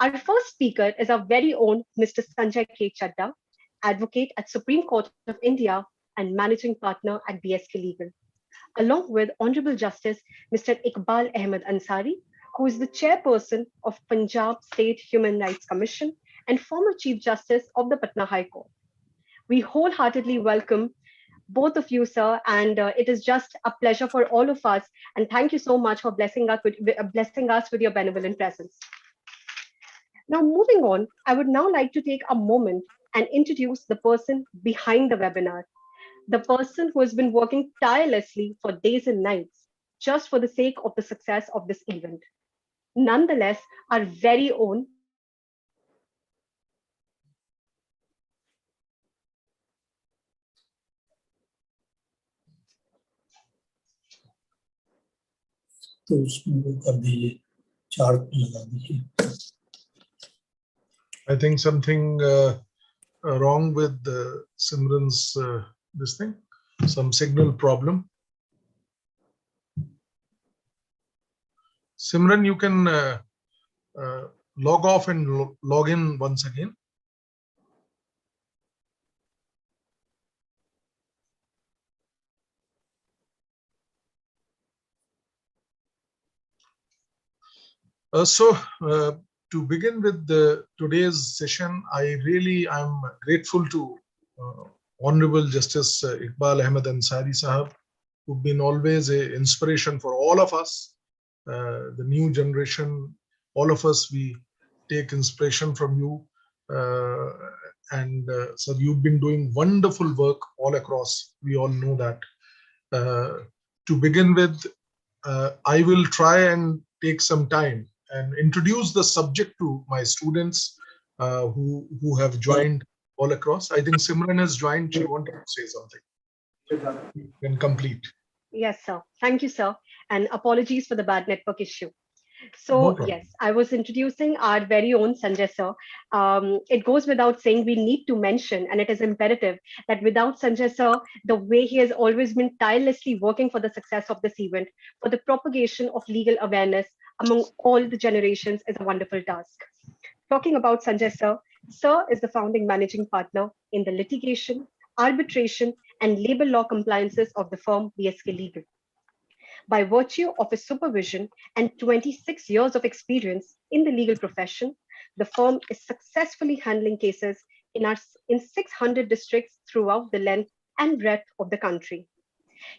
Our first speaker is our very own Mr. Sanjay K. Chadha, advocate at Supreme Court of India and managing partner at BSK Legal, along with Honorable Justice Mr. Iqbal Ahmed Ansari, who is the chairperson of Punjab State Human Rights Commission and former Chief Justice of the Patna High Court. We wholeheartedly welcome both of you, sir, and it is just a pleasure for all of us. And thank you so much for blessing us with your benevolent presence. Now, moving on, I would now like to take a moment and introduce the person behind the webinar, the person who has been working tirelessly for days and nights just for the sake of the success of this event. Nonetheless, our very own तो उसमें वो कर दीजिए, chart लगा दीजिए. I think something wrong with Simran's this thing, some signal problem. Simran, you can log off and log in once again. To begin with today's session, I'm grateful to Honorable Justice Iqbal Ahmed Ansari Sahab, who've been always an inspiration for all of us, the new generation. All of us, we take inspiration from you. So you've been doing wonderful work all across. We all know that. To begin with, I will try and take some time and introduce the subject to my students who have joined all across. I think Simran has joined. She wanted to say something. You can complete. Yes, sir. Thank you, sir. And apologies for the bad network issue. So, yes, I was introducing our very own Sanjay, sir. It goes without saying we need to mention, and it is imperative, that without Sanjay, sir, the way he has always been tirelessly working for the success of this event, for the propagation of legal awareness among all the generations is a wonderful task. Talking about Sanjay, sir is the founding managing partner in the litigation, arbitration, and labor law compliances of the firm BSK Legal. By virtue of his supervision and 26 years of experience in the legal profession, the firm is successfully handling cases in 600 districts throughout the length and breadth of the country.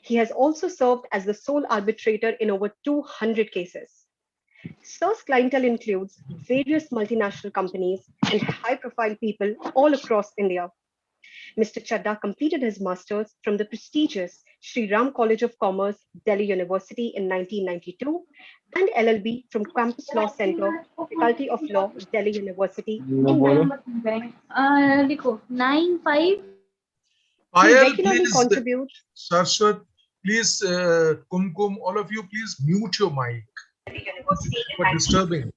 He has also served as the sole arbitrator in over 200 cases. Sir's clientele includes various multinational companies and high-profile people all across India. Mr. Chadha completed his master's from the prestigious Sri Ram College of Commerce, Delhi University in 1992, and LLB from Campus Law Center, Faculty of Law, Delhi University in 95. He regularly contributes. Saraswat, please, Kumkum, all of you, please mute your mic. For disturbing.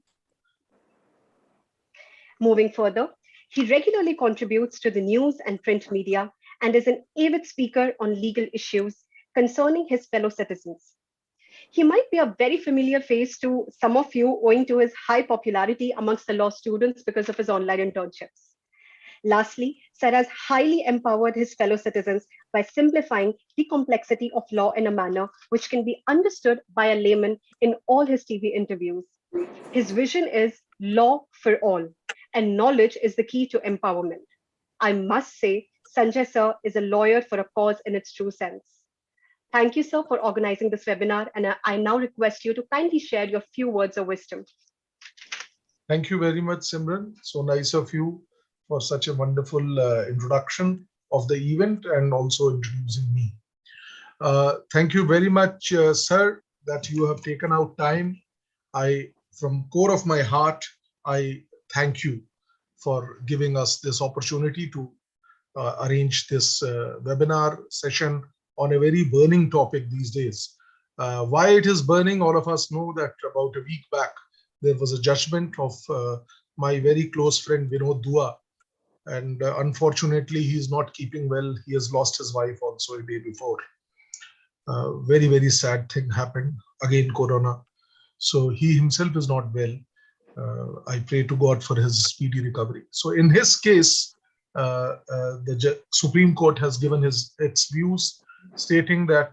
Moving further, he regularly contributes to the news and print media and is an avid speaker on legal issues concerning his fellow citizens. He might be a very familiar face to some of you owing to his high popularity amongst the law students because of his online internships. Lastly, Sir has highly empowered his fellow citizens by simplifying the complexity of law in a manner which can be understood by a layman in all his TV interviews. His vision is law for all, and knowledge is the key to empowerment. I must say, Sanjay sir is a lawyer for a cause in its true sense. Thank you, sir, for organizing this webinar, and I now request you to kindly share your few words of wisdom. Thank you very much, Simran. So nice of you for such a wonderful introduction of the event and also introducing me. Thank you very much, sir, that you have taken out time. From core of my heart, I thank you for giving us this opportunity to arrange this webinar session on a very burning topic these days. Why it is burning, all of us know that about a week back, there was a judgment of my very close friend Vinod Dua, and unfortunately he is not keeping well. He has lost his wife also a day before. Very, very sad thing happened, again corona. So he himself is not well. I pray to God for his speedy recovery. So in his case, the Supreme Court has given its views, stating that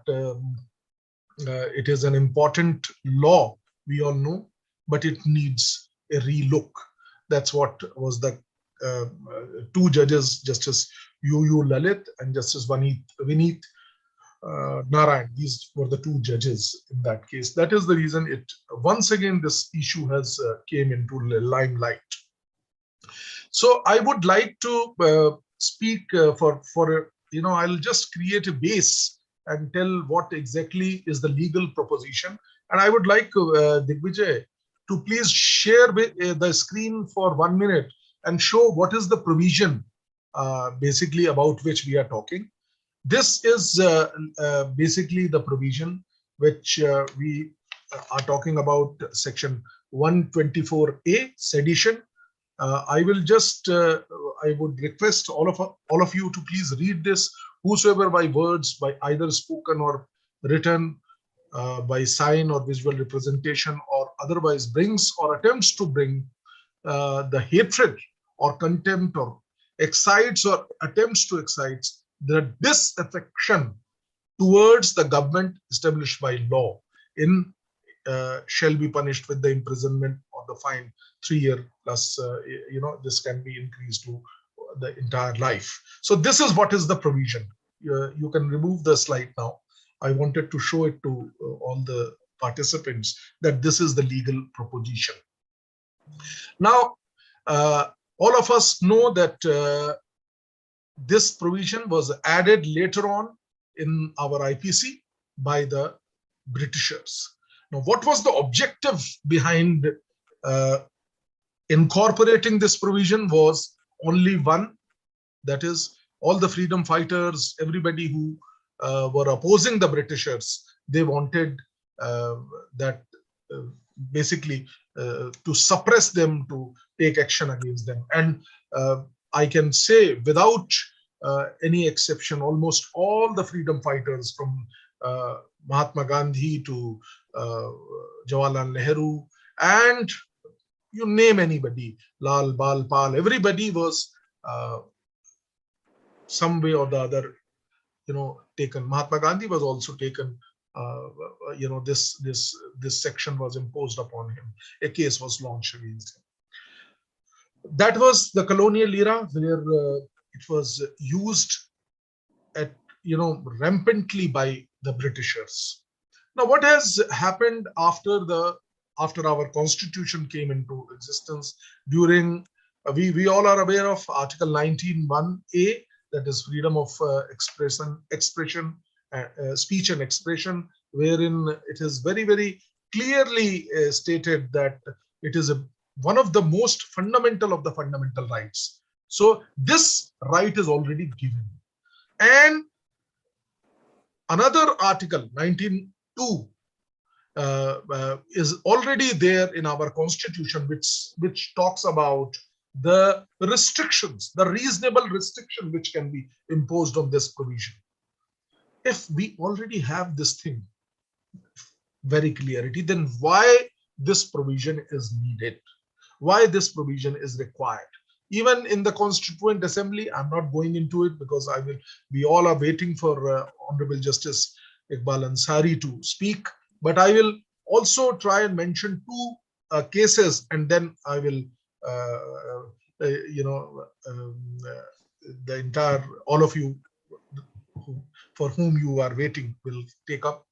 it is an important law, we all know, but it needs a relook. That's what was the two judges, Justice U. Lalit and Justice Vineet Narayan. These were the two judges in that case. That is the reason once again this issue has came into limelight. So I would like to speak I'll just create a base and tell what exactly is the legal proposition. And I would like Digvijay to please share the screen for 1 minute and show what is the provision basically about which we are talking. This is basically the provision which we are talking about, section 124A, sedition. I will just, I would request all of you to please read this, whosoever by words, by either spoken or written, by sign or visual representation, or otherwise brings or attempts to bring the hatred or contempt or excites or attempts to excite the disaffection towards the government established by law shall be punished with the imprisonment or the fine 3 year plus, this can be increased to the entire life. So this is what is the provision. You can remove the slide now. I wanted to show it to all the participants that this is the legal proposition. Now, all of us know that this provision was added later on in our IPC by the Britishers. Now, what was the objective behind incorporating this provision was only one, that is all the freedom fighters, everybody who were opposing the Britishers, they wanted that basically to suppress them, to take action against them. And I can say without any exception, almost all the freedom fighters from Mahatma Gandhi to Jawaharlal Nehru, and you name anybody, Lal, Bal, Pal, everybody was some way or the other, taken. Mahatma Gandhi was also taken. This section was imposed upon him. A case was launched against him. That was the colonial era where it was used at rampantly by the Britishers. Now, what has happened after our constitution came into existence? During we all are aware of Article 19(1)(a), that is freedom of expression, speech and expression, wherein it is very, very clearly stated that it is one of the most fundamental of the fundamental rights. So this right is already given. And another article, 19(2), is already there in our constitution, which talks about the restrictions, the reasonable restriction which can be imposed on this provision. If we already have this thing very clarity, then why this provision is needed? Why this provision is required? Even in the Constituent Assembly, I'm not going into it because we all are waiting for Honorable Justice Iqbal Ansari to speak. But I will also try and mention two cases, and then I will, the entire, all of you for whom you are waiting will take up.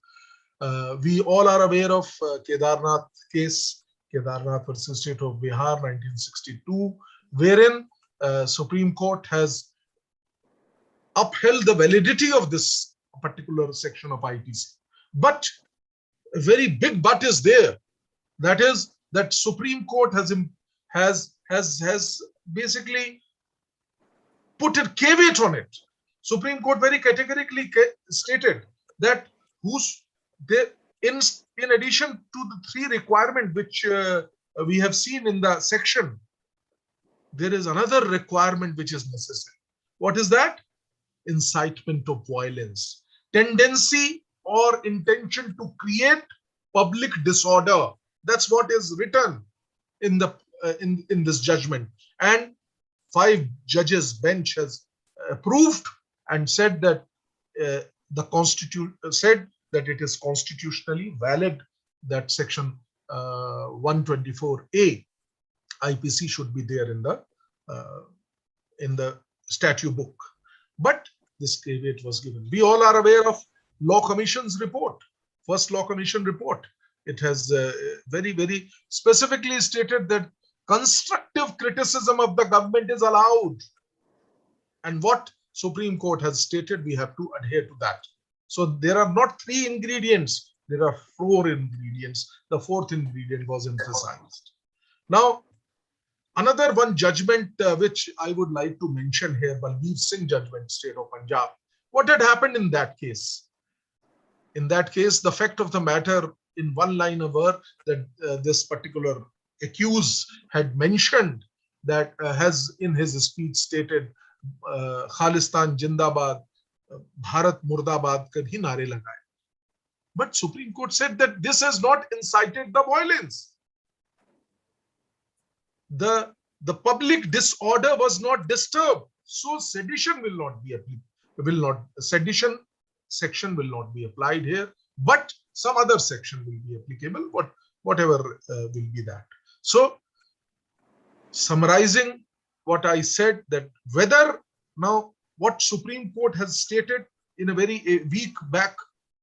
We all are aware of Kedarnath case, Kedarnath versus State of Bihar, 1962, wherein Supreme Court has upheld the validity of this particular section of IPC. But a very big but is there. That is that Supreme Court has basically put a caveat on it. Supreme Court very categorically stated that in addition to the three requirements which we have seen in the section, there is another requirement which is necessary. What is that? Incitement of violence, tendency or intention to create public disorder. That's what is written. in the in this judgment, and 5 judges bench has approved and said that the constitution said that it is constitutionally valid that section 124A IPC should be there in the statute book. But this caveat was given. We all are aware of Law Commission's report, first Law Commission report. It has very, very specifically stated that constructive criticism of the government is allowed. And what Supreme Court has stated, we have to adhere to that. So there are not 3 ingredients, there are 4 ingredients. The 4th ingredient was emphasized. Now, another one judgment which I would like to mention here, 𝐈𝐪𝐻𝐿 judgment, State of Punjab. What had happened in that case? In that case, the fact of the matter in one line were that this particular accused had mentioned that has in his speech stated Khalistan Jindabad, Bharat Murdabad kabhi naare lagaye. But Supreme Court said that this has not incited the violence. The public disorder was not disturbed, so sedition will not be applied. Sedition section will not be applied here, but some other section will be applicable, whatever will be that. So, summarizing what I said, that whether now what Supreme Court has stated in a week back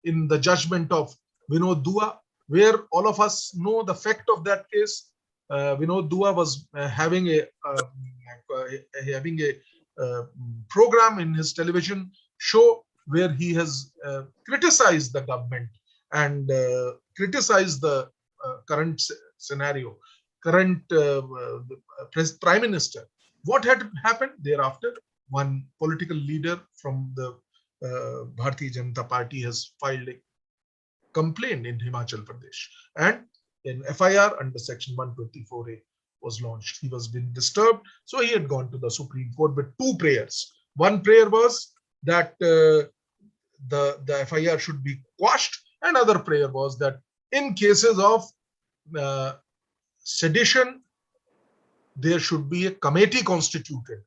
in the judgment of Vinod Dua, where all of us know the fact of that case. Vinod Dua was having a program in his television show where he has criticized the government and criticized the current scenario, current Prime Minister. What had happened thereafter? One political leader from the Bharatiya Janata Party has filed a complaint in Himachal Pradesh, and an FIR under section 124A was launched. He was being disturbed, so he had gone to the Supreme Court with 2 prayers. One prayer was that the FIR should be quashed. Another prayer was that in cases of sedition, there should be a committee constituted,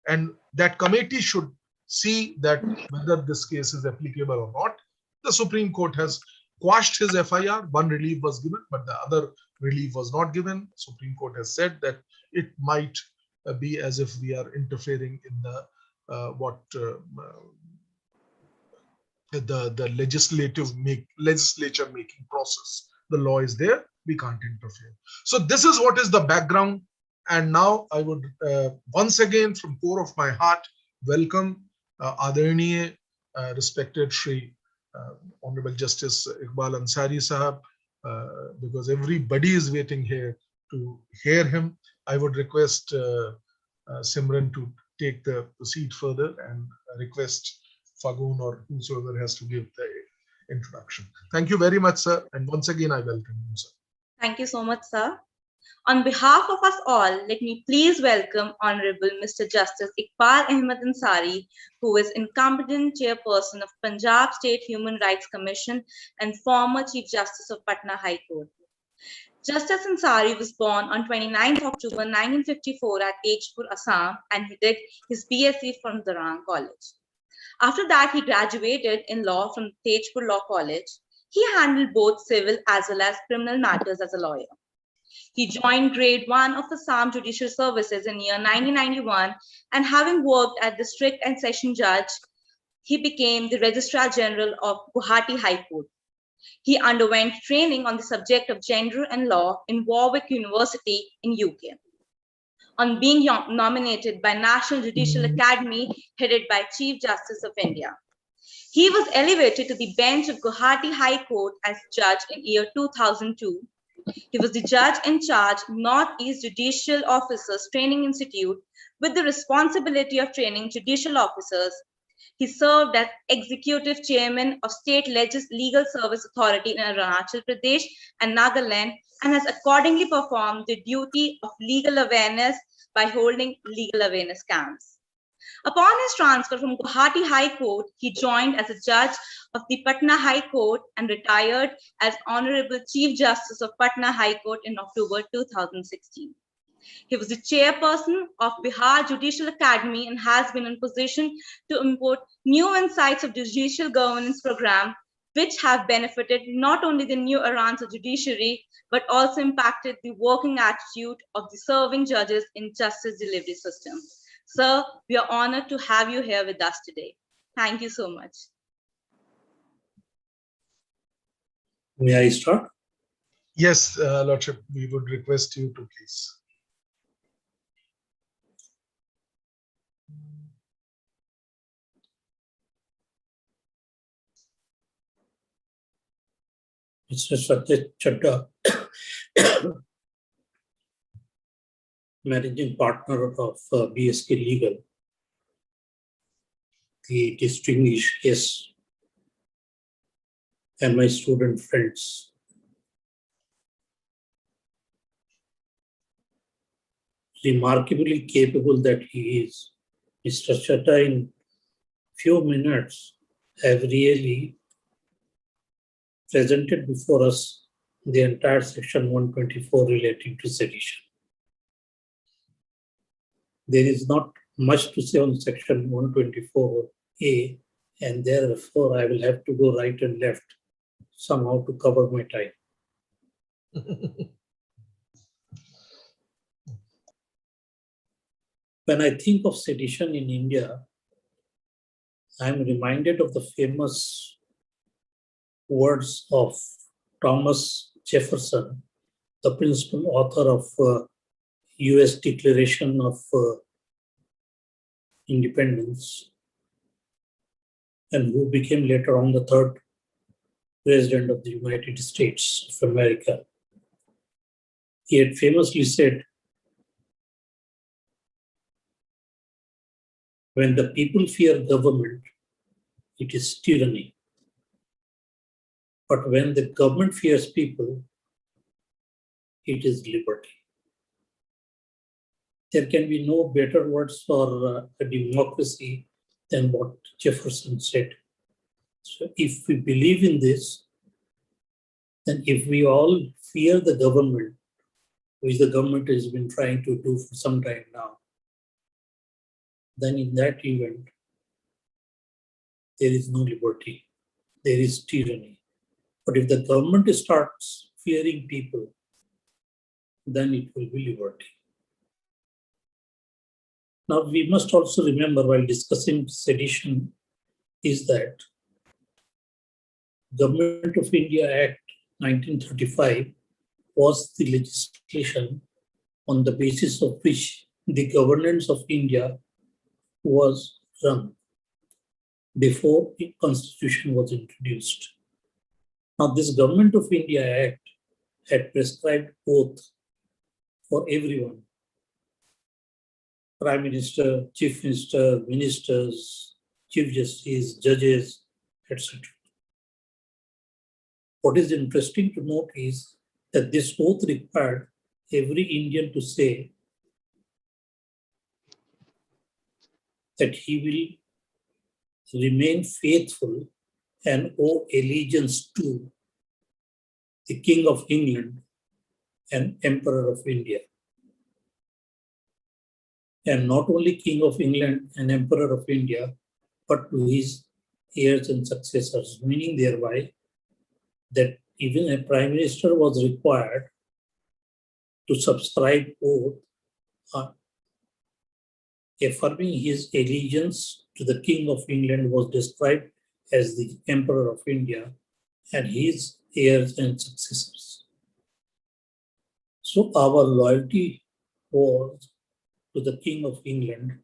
and that committee should see that whether this case is applicable or not. The Supreme Court has quashed his FIR. One relief was given, but the other relief was not given. Supreme Court has said that it might be as if we are interfering in the legislature making process. The law is there, we can't interfere. So this is what is the background. And now I would once again, from core of my heart, welcome 𝐸𝐪𝐻𝐿 respected Shri Honorable Justice Iqbal Ansari Sahab, because everybody is waiting here to hear him. I would request Simran to take the proceed further and request Fagun or whosoever has to give the introduction. Thank you very much, sir. And once again, I welcome you, sir. Thank you so much, sir. On behalf of us all, let me please welcome Honorable Mr. Justice Iqbal Ahmed Ansari, who is incompetent Chairperson of Punjab State Human Rights Commission and former Chief Justice of Patna High Court. Justice Ansari was born on 29th October 1954 at 𝐻𝐻𝑝ur, Assam, and he did his BSc from Darang College. After that, he graduated in law from 𝐻𝐻𝑝ur Law College. He handled both civil as well as criminal matters as a lawyer. He joined grade 1 of Assam Judicial Services in year 1991, and having worked as district and session judge, he became the Registrar General of Guwahati High Court. He underwent training on the subject of gender and law in Warwick University in UK. On being nominated by National Judicial Academy, headed by Chief Justice of India, he was elevated to the bench of Guwahati High Court as judge in year 2002. He was the judge in charge Northeast Judicial Officers Training Institute with the responsibility of training judicial officers. He served as executive chairman of State Legal Service Authority in Arunachal Pradesh and Nagaland, and has accordingly performed the duty of legal awareness by holding legal awareness camps. Upon his transfer from Guwahati High Court, he joined as a judge of the Patna High Court and retired as Honorable Chief Justice of Patna High Court in October 2016. He was the chairperson of Bihar Judicial Academy and has been in position to import new insights of judicial governance program, which have benefited not only the new eras of judiciary, but also impacted the working attitude of the serving judges in justice delivery system. Sir, we are honored to have you here with us today. Thank you so much. May I start? Yes, Lordship, we would request you to please. Mr. Sanjay Chadha, Managing Partner of BSK Legal, the distinguished guests, and my student friends. Remarkably capable that he is, Mr. Chadha in few minutes have really presented before us the entire section 124 relating to sedition. There is not much to say on section 124A, and therefore I will have to go right and left somehow to cover my time. When I think of sedition in India, I'm reminded of the famous words of Thomas Jefferson, the principal author of US Declaration of Independence, and who became later on the third President of the United States of America. He had famously said, "When the people fear government, it is tyranny. But when the government fears people, it is liberty." There can be no better words for a democracy than what Jefferson said. So if we believe in this, then if we all fear the government, which the government has been trying to do for some time now, then in that event, there is no liberty, there is tyranny. But if the government starts fearing people, then it will be liberty. Now, we must also remember while discussing sedition is that Government of India Act 1935 was the legislation on the basis of which the governance of India was run before the Constitution was introduced. Now, this Government of India Act had prescribed oath for everyone. Prime Minister, Chief Minister, Ministers, Chief Justice, judges, etc. What is interesting to note is that this oath required every Indian to say that he will remain faithful and owe allegiance to the King of England and Emperor of India. And not only King of England and Emperor of India, but to his heirs and successors, meaning thereby that even a Prime Minister was required to subscribe oath affirming his allegiance to the King of England was described as the Emperor of India and his heirs and successors. So our loyalty was to the King of England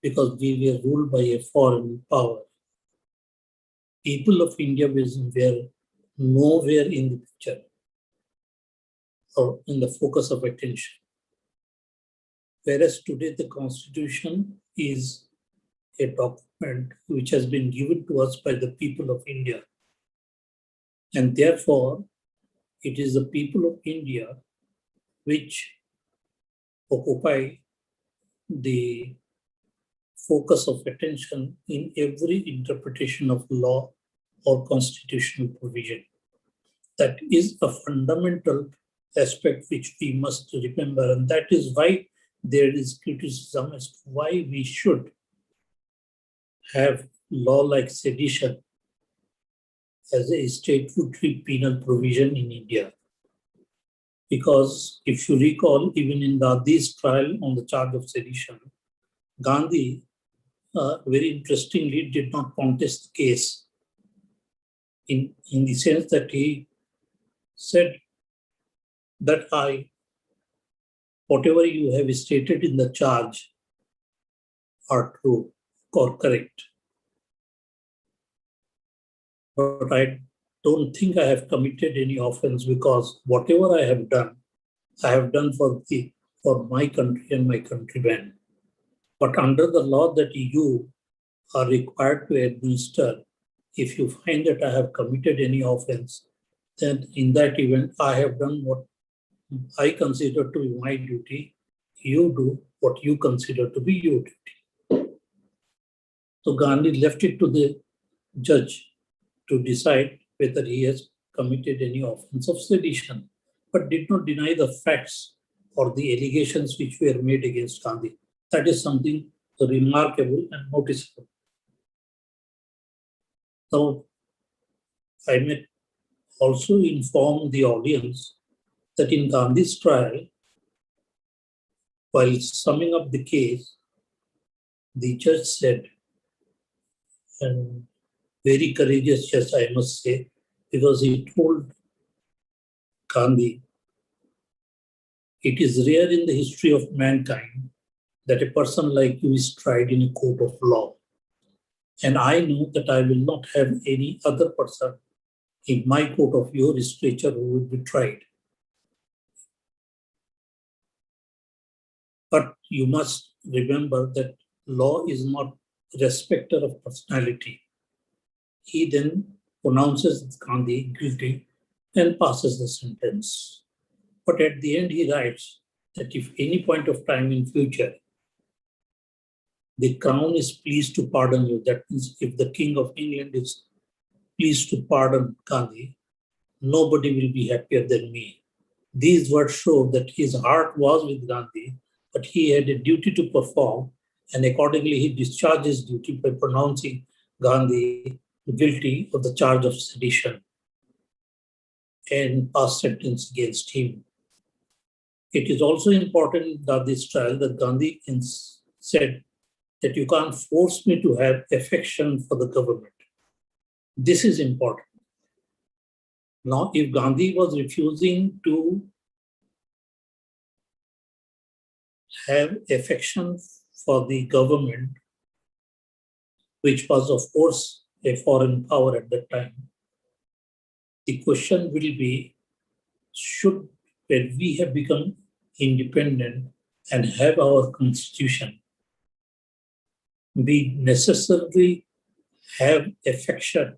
because we were ruled by a foreign power. People of India were nowhere in the picture or in the focus of attention. Whereas today the Constitution is a document which has been given to us by the people of India. And therefore, it is the people of India which occupy the focus of attention in every interpretation of law or constitutional provision. That is a fundamental aspect which we must remember, and that is why there is criticism as to why we should have law like sedition as a statutory penal provision in India. Because if you recall, even in Gandhi's trial on the charge of sedition, Gandhi, very interestingly, did not contest the case in the sense that he said that whatever you have stated in the charge are true or correct. But I don't think I have committed any offense, because whatever I have done for my country and my countrymen. But under the law that you are required to administer, if you find that I have committed any offense, then in that event, I have done what I consider to be my duty. You do what you consider to be your duty. So Gandhi left it to the judge to decide whether he has committed any offense of sedition, but did not deny the facts or the allegations which were made against Gandhi. That is something remarkable and noticeable. Now, I may also inform the audience that in Gandhi's trial, while summing up the case, the judge said, and very courageous, yes, I must say, because he told Gandhi, it is rare in the history of mankind that a person like you is tried in a court of law. And I know that I will not have any other person in my court of your stature who will be tried. But you must remember that law is not a respecter of personality. He then pronounces Gandhi guilty and passes the sentence. But at the end, he writes that if any point of time in future, the Crown is pleased to pardon you, that means if the King of England is pleased to pardon Gandhi, nobody will be happier than me. These words show that his heart was with Gandhi, but he had a duty to perform, and accordingly he discharged his duty by pronouncing Gandhi guilty of the charge of sedition and passed sentence against him. It is also important in Gandhi's trial that Gandhi said that you can't force me to have affection for the government. This is important. Now, if Gandhi was refusing to have affection for the government, which was, of course, a foreign power at that time, the question will be, should, when we have become independent and have our constitution, we necessarily have affection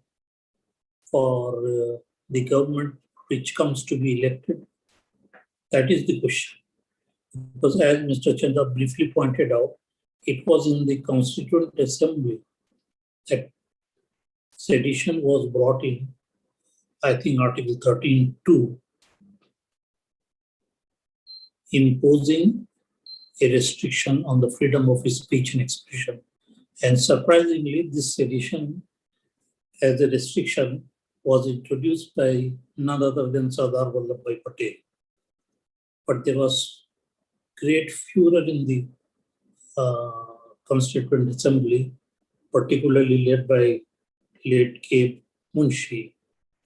for the government which comes to be elected? That is the question. Because as Mr. Chandra briefly pointed out, it was in the Constituent Assembly that sedition was brought in, I think Article 13(2), imposing a restriction on the freedom of speech and expression. And surprisingly, this sedition as a restriction was introduced by none other than Sardar Vallabhbhai Patel. But there was great furor in the Constituent Assembly, particularly led by late 𝐾𝐻 Munshi,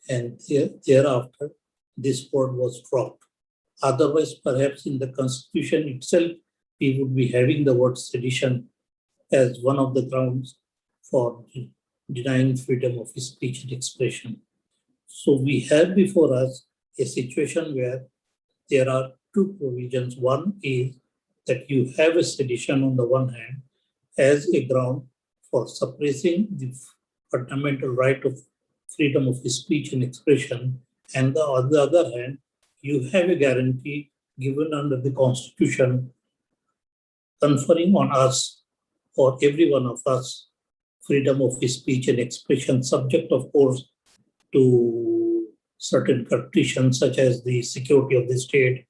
and thereafter this word was dropped. Otherwise, perhaps in the Constitution itself, we would be having the word sedition as one of the grounds for denying freedom of speech and expression. So we have before us a situation where there are two provisions. One is that you have a sedition on the one hand as a ground for suppressing the fundamental right of freedom of speech and expression, and on the other hand, you have a guarantee given under the Constitution conferring on us for every one of us freedom of speech and expression, subject, of course, to certain conditions such as the security of the state,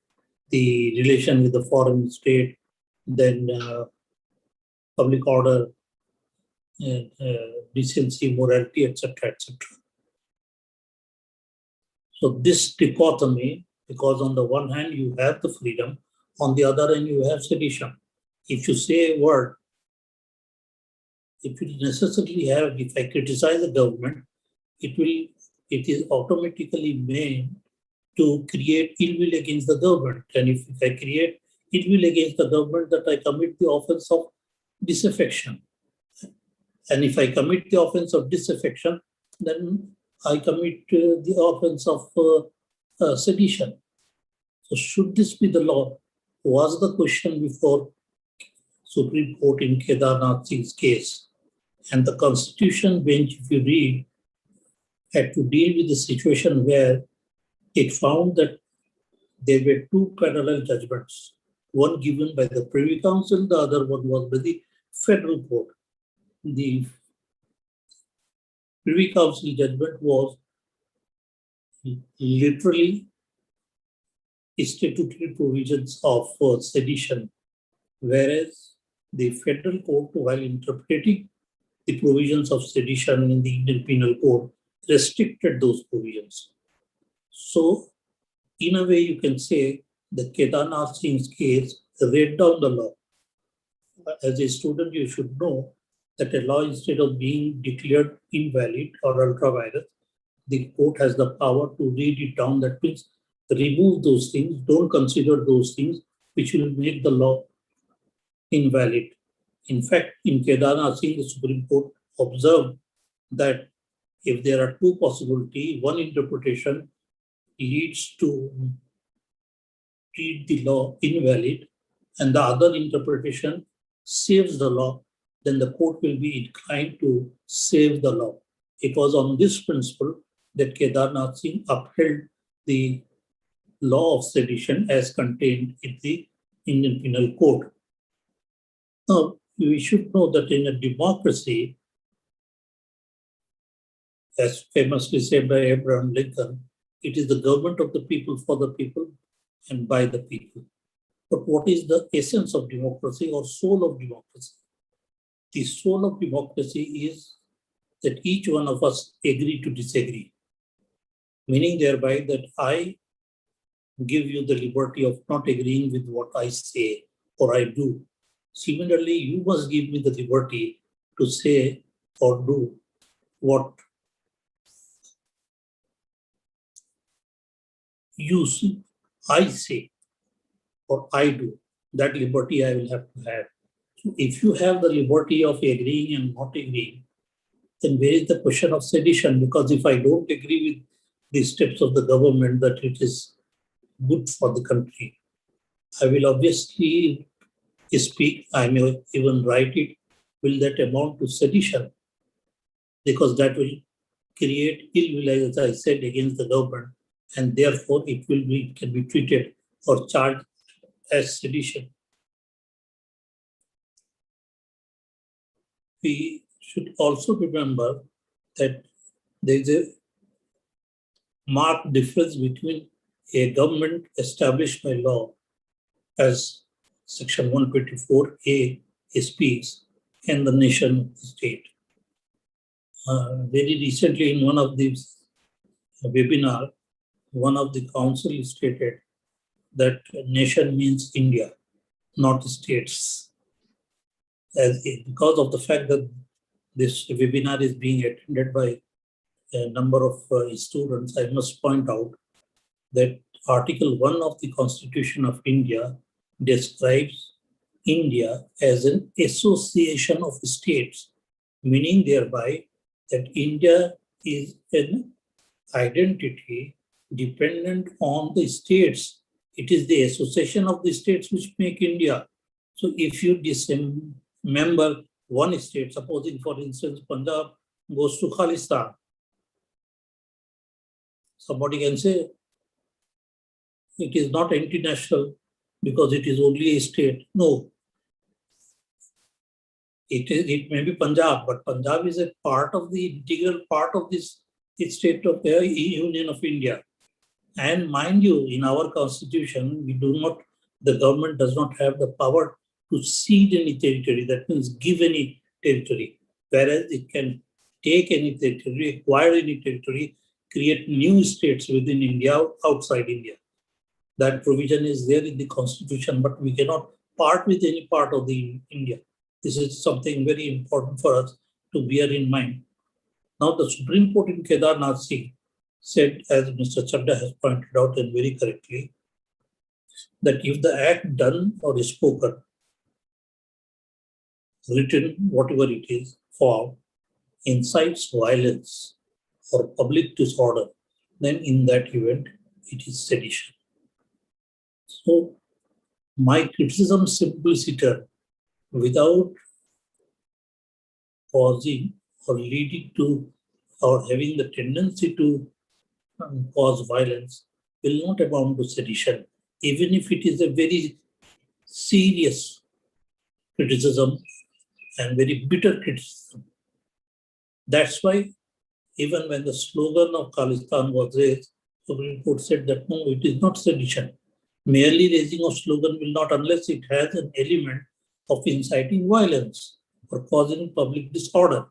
the relation with the foreign state, then public order, decency, morality, etc., etc. So this dichotomy, because on the one hand you have the freedom, on the other hand you have sedition. If you say a word, if you necessarily have, if I criticize the government, it is automatically made to create ill will against the government. And if I create ill will against the government, that I commit the offense of disaffection. And if I commit the offense of disaffection, then I commit the offense of sedition. So should this be the law? Was the question before Supreme Court in 𝐾𝐧𝐬𝐚𝐥 case. And the Constitution bench, if you read, had to deal with the situation where it found that there were two parallel judgments, one given by the Privy Council, the other one was by the Federal Court. The Privy Council judgment was literally statutory provisions of sedition, whereas the Federal Court, while interpreting the provisions of sedition in the Indian Penal Code, restricted those provisions. So, in a way, you can say the 𝐾𝐧𝐬𝐴 case read down the law. As a student, you should know that a law, instead of being declared invalid or ultra-virus, the court has the power to read it down. That means remove those things, don't consider those things which will make the law invalid. In fact, in 𝐾𝐧𝐬𝐴, the Supreme Court observed that if there are two possibilities, one interpretation leads to treat the law invalid and the other interpretation saves the law, then the court will be inclined to save the law. It was on this principle that 𝐾𝐧𝐬𝐴 upheld the law of sedition as contained in the Indian Penal Code. Now, we should know that in a democracy, as famously said by Abraham Lincoln, it is the government of the people, for the people, and by the people. But what is the essence of democracy or soul of democracy? The soul of democracy is that each one of us agree to disagree, meaning thereby that I give you the liberty of not agreeing with what I say or I do. Similarly, you must give me the liberty to say or do what I say or I do. That liberty I will have to have. So if you have the liberty of agreeing and not agreeing, then where is the question of sedition? Because if I don't agree with the steps of the government that it is good for the country, I will obviously speak, I may even write it. Will that amount to sedition? Because that will create ill will, as I said, against the government, and therefore it can be treated or charged as sedition. We should also remember that there is a marked difference between a government established by law, as Section 124A speaks, and the nation state. Very recently, in one of these webinars, one of the council stated that nation means India, not states. Because of the fact that this webinar is being attended by a number of students, I must point out that Article 1 of the Constitution of India describes India as an association of states, meaning thereby that India is an identity dependent on the states. It is the association of the states which make India. So if you dismember one state, supposing for instance Punjab goes to Khalistan, somebody can say it is not anti-national because it is only a state. No. It may be Punjab, but Punjab is a part of the integral part of this state of the Union of India. And mind you, in our constitution, the government does not have the power to cede any territory, that means give any territory, whereas it can take any territory, acquire any territory, create new states within India, outside India. That provision is there in the constitution, but we cannot part with any part of the India. This is something very important for us to bear in mind. Now, the Supreme Court in Kedarnath Singh said, as Mr. Chadha has pointed out and very correctly, that if the act done or spoken, written, whatever it is, form, incites violence or public disorder, then in that event, it is sedition. So, my criticism simply stated, without causing or leading to or having the tendency to cause violence, will not amount to sedition, even if it is a very serious criticism and very bitter criticism. That's why even when the slogan of Khalistan was raised, Supreme Court said that no, it is not sedition. Merely raising of slogan will not, unless it has an element of inciting violence or causing public disorder.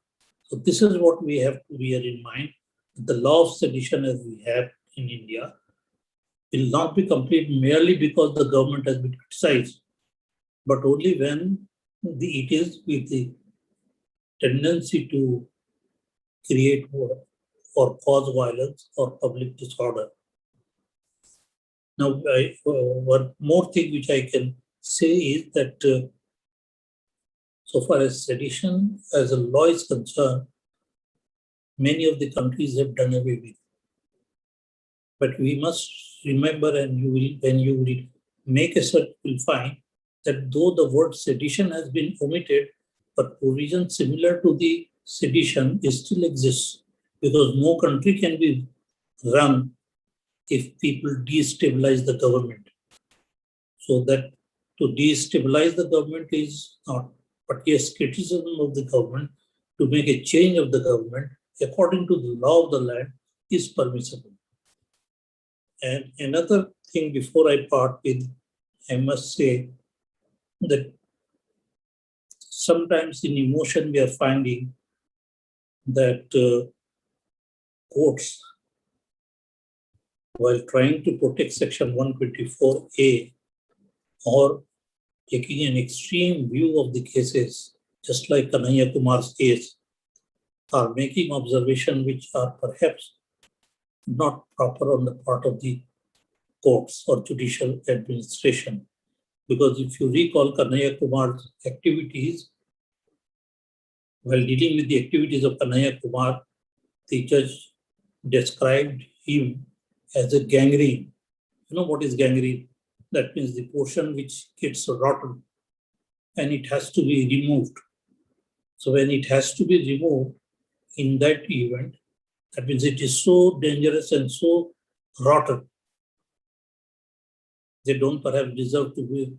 So this is what we have to bear in mind. The law of sedition as we have in India will not be complete merely because the government has been criticized, but only when it is with the tendency to create war or cause violence or public disorder. Now, one more thing which I can say is that so far as sedition as a law is concerned, many of the countries have done away with. But we must remember, and when you will make a search, you will find that though the word sedition has been omitted, but provision similar to the sedition still exists, because no country can be run if people destabilize the government. So that to destabilize the government is not, but yes, criticism of the government to make a change of the government according to the law of the land is permissible. And another thing before I part with, I must say that sometimes in emotion we are finding that courts, while trying to protect Section 124A or taking an extreme view of the cases, just like 𝐂𝐚𝐺 Kumar's case, are making observations which are perhaps not proper on the part of the courts or judicial administration. Because if you recall 𝐂𝐚𝐺 Kumar's activities, while dealing with the activities of 𝐂𝐚𝐺 Kumar, the judge described him as a gangrene. You know what is gangrene? That means the portion which gets rotten and it has to be removed. So when it has to be removed in that event, that means it is so dangerous and so rotten, they don't perhaps deserve to be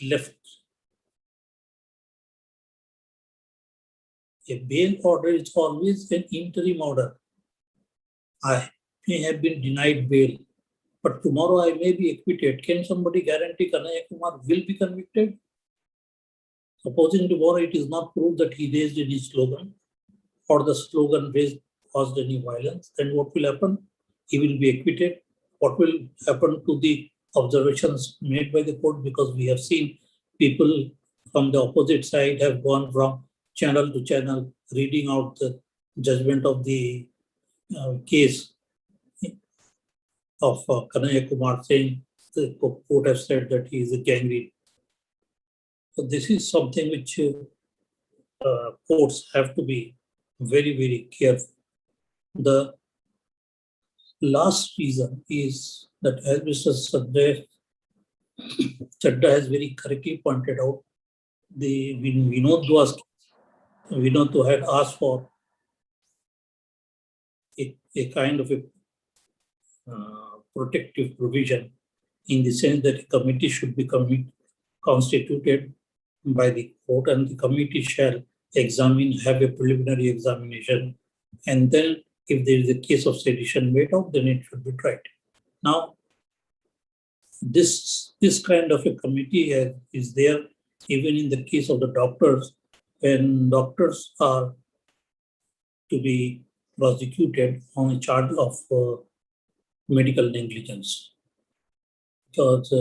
left. A bail order is always an interim order. I may have been denied bail, but tomorrow I may be acquitted. Can somebody guarantee 𝐂𝐚𝐺 Kumar will be convicted? Supposing tomorrow it is not proved that he raised any slogan or the slogan raised caused any violence, then what will happen? He will be acquitted. What will happen to the observations made by the court? Because we have seen people from the opposite side have gone from channel to channel reading out the judgment of the case of 𝐂𝐚𝐺 Kumar, saying the court has said that he is a gangrene. So this is something which courts have to be very, very careful. The last reason is that, as Mr. Sanjay Chadha has very correctly pointed out, Vinod had asked for a kind of a protective provision in the sense that a committee should be constituted by the court, and the committee shall have a preliminary examination, and then if there is a case of sedition made out, then it should be tried. Now, this kind of a committee is there even in the case of the doctors, when doctors are to be prosecuted on a charge of medical negligence. Because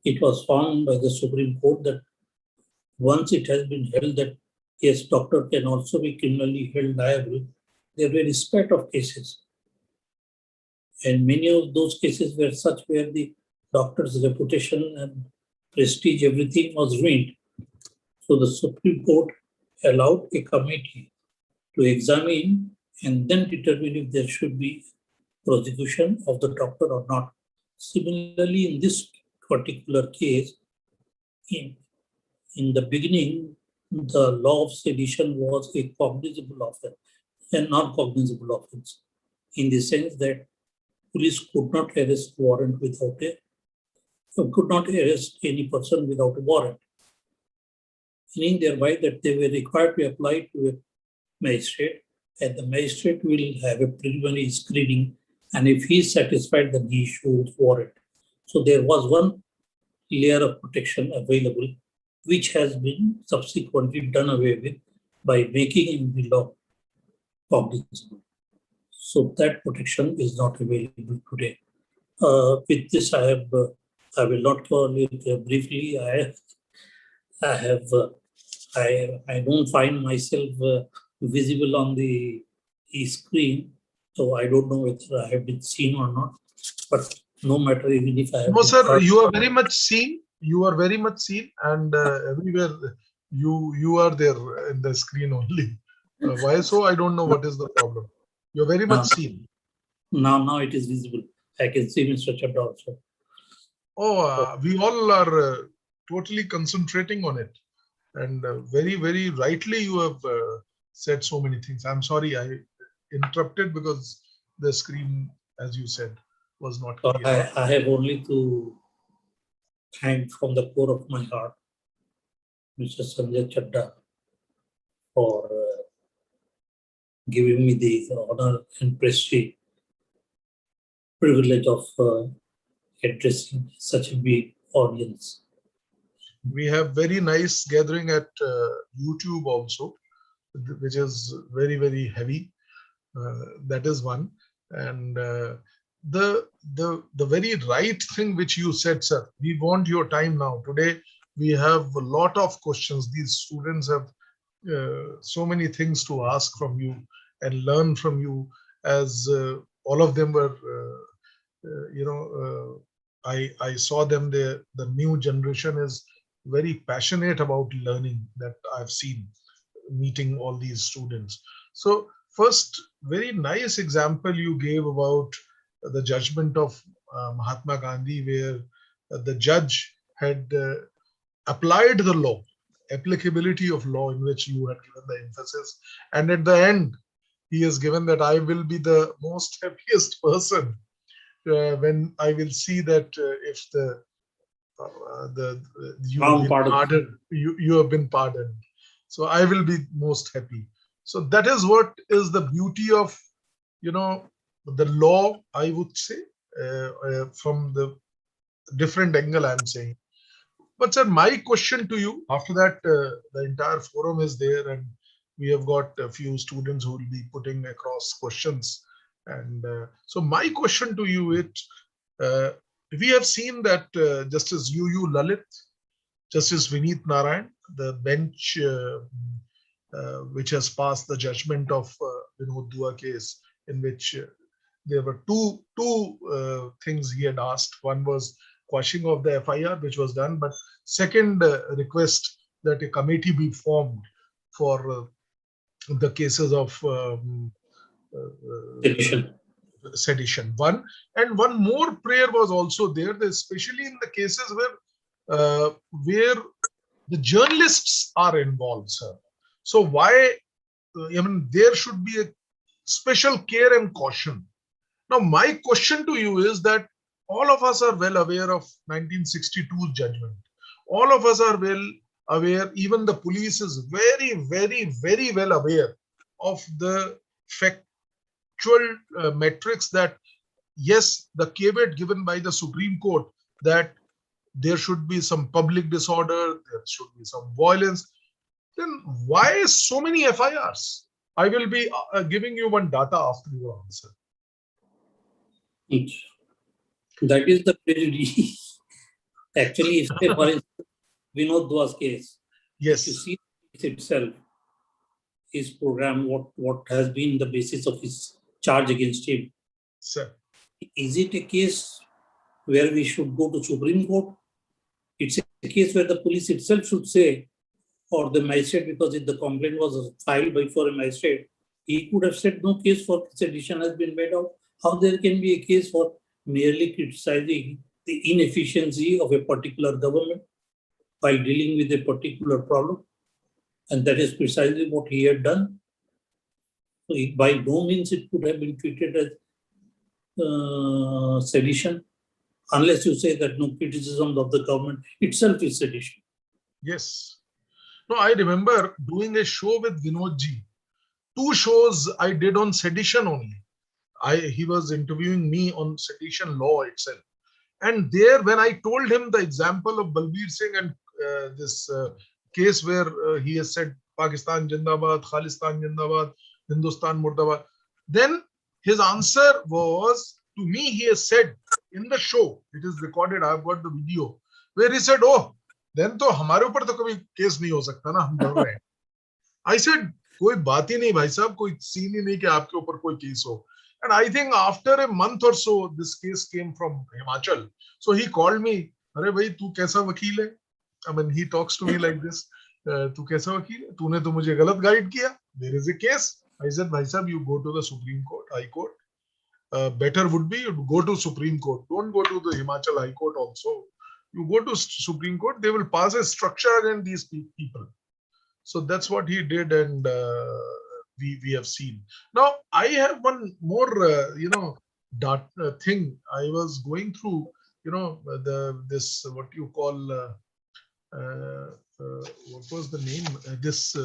it was found by the Supreme Court that once it has been held that yes, doctor can also be criminally held liable, there were a spate of cases. And many of those cases were such where the doctor's reputation and prestige, everything was ruined. So the Supreme Court allowed a committee to examine and then determine if there should be prosecution of the doctor or not. Similarly, in this particular case, in the beginning, the law of sedition was a cognizable offense and non-cognizable offense, in the sense that police could not arrest any person without a warrant, meaning thereby that they were required to apply to a magistrate, and the magistrate will have a preliminary screening, and if he is satisfied, then he issues warrant. So there was one layer of protection available, which has been subsequently done away with by making in the law cognizable. So that protection is not available today. With this, I will not call it briefly. I don't find myself visible on the screen, so I don't know whether I have been seen or not. But no matter, even if I have. No, sir, you are very much seen. You are very much seen, and everywhere you are there in the screen only. Why so? I don't know what is the problem. You're very much seen. Now it is visible. I can see Mr. Chadha also. Oh, we all are totally concentrating on it, and very, very rightly you have said so many things. I'm sorry I interrupted because the screen, as you said, was not clear. I have only to thank from the core of my heart Mr. Sanjay Chadha for giving me the honor and prestige privilege of addressing such a big audience. We have very nice gathering at YouTube also, which is very, very heavy. That is one. And the very right thing which you said, sir, we want your time now. Today, we have a lot of questions. These students have so many things to ask from you and learn from you, as all of them were, I saw them there. The new generation is very passionate about learning, that I've seen meeting all these students. So first, very nice example you gave about the judgment of Mahatma Gandhi, where the judge had applied the law, applicability of law, in which you had given the emphasis. And at the end, he has given that I will be the most happiest person when I will see that if you have been pardoned. So I will be most happy. So that is what is the beauty of, the law, I would say, from the different angle I'm saying. But sir, my question to you, after that, the entire forum is there, and we have got a few students who will be putting across questions. And so my question to you is, we have seen that Justice UU Lalit, Justice Vineet Narayan, the bench which has passed the judgment of Vinod Dua case, in which there were two things he had asked. One was quashing of the FIR, which was done, but second request that a committee be formed for the cases of sedition. One more prayer was also there, especially in the cases where the journalists are involved, sir. So why, there should be a special care and caution. Now, my question to you is that all of us are well aware of 1962 judgment. All of us are well aware. Even the police is very, very, very well aware of the factual metrics that, yes, the caveat given by the Supreme Court that there should be some public disorder, there should be some violence. Then why so many FIRs? I will be giving you one data after your answer. That is the prejudice. Actually, say for instance, Vinod Dua's case. Yes. If you see it itself, his program, what has been the basis of his charge against him. Sir. Is it a case where we should go to Supreme Court? It's a case where the police itself should say, or the magistrate, because if the complaint was filed before a magistrate, he could have said no case for sedition has been made out. How there can be a case for merely criticizing the inefficiency of a particular government while dealing with a particular problem? And that is precisely what he had done. So by no means it could have been treated as sedition, unless you say that no criticism of the government itself is sedition. Yes. No, I remember doing a show with Vinodji. 2 shows I did on sedition only. He was interviewing me on sedition law itself. And there, when I told him the example of 𝐕𝐵 and this case where he has said Pakistan Jindabad, Khalistan Jindabad, Hindustan Murdabad, then his answer was, to me, he has said in the show, it is recorded, I've got the video, where he said, oh, then to hamare upar to kabhi case nahi ho sakta na, hum dar rahe hain. I said, koi baat hi nahi bhai sahab, koi scene hi nahi ki aapke upar koi case ho. And I think after a month or so, this case came from Himachal. So he called me, "Arey bhai, tu kaisa vakil hai?" I mean, he talks to me like this. "Tu kaisa vakil hai? Tune to mujhe galat guide kiya. There is a case." I said, "Bhai sahab, you go to the Supreme Court, High Court. Better would be you go to Supreme Court. Don't go to the Himachal High Court also. You go to Supreme Court. They will pass a structure against these people." So that's what he did, and we have seen. Now I have one more, thing. I was going through, this what you call what was the name? This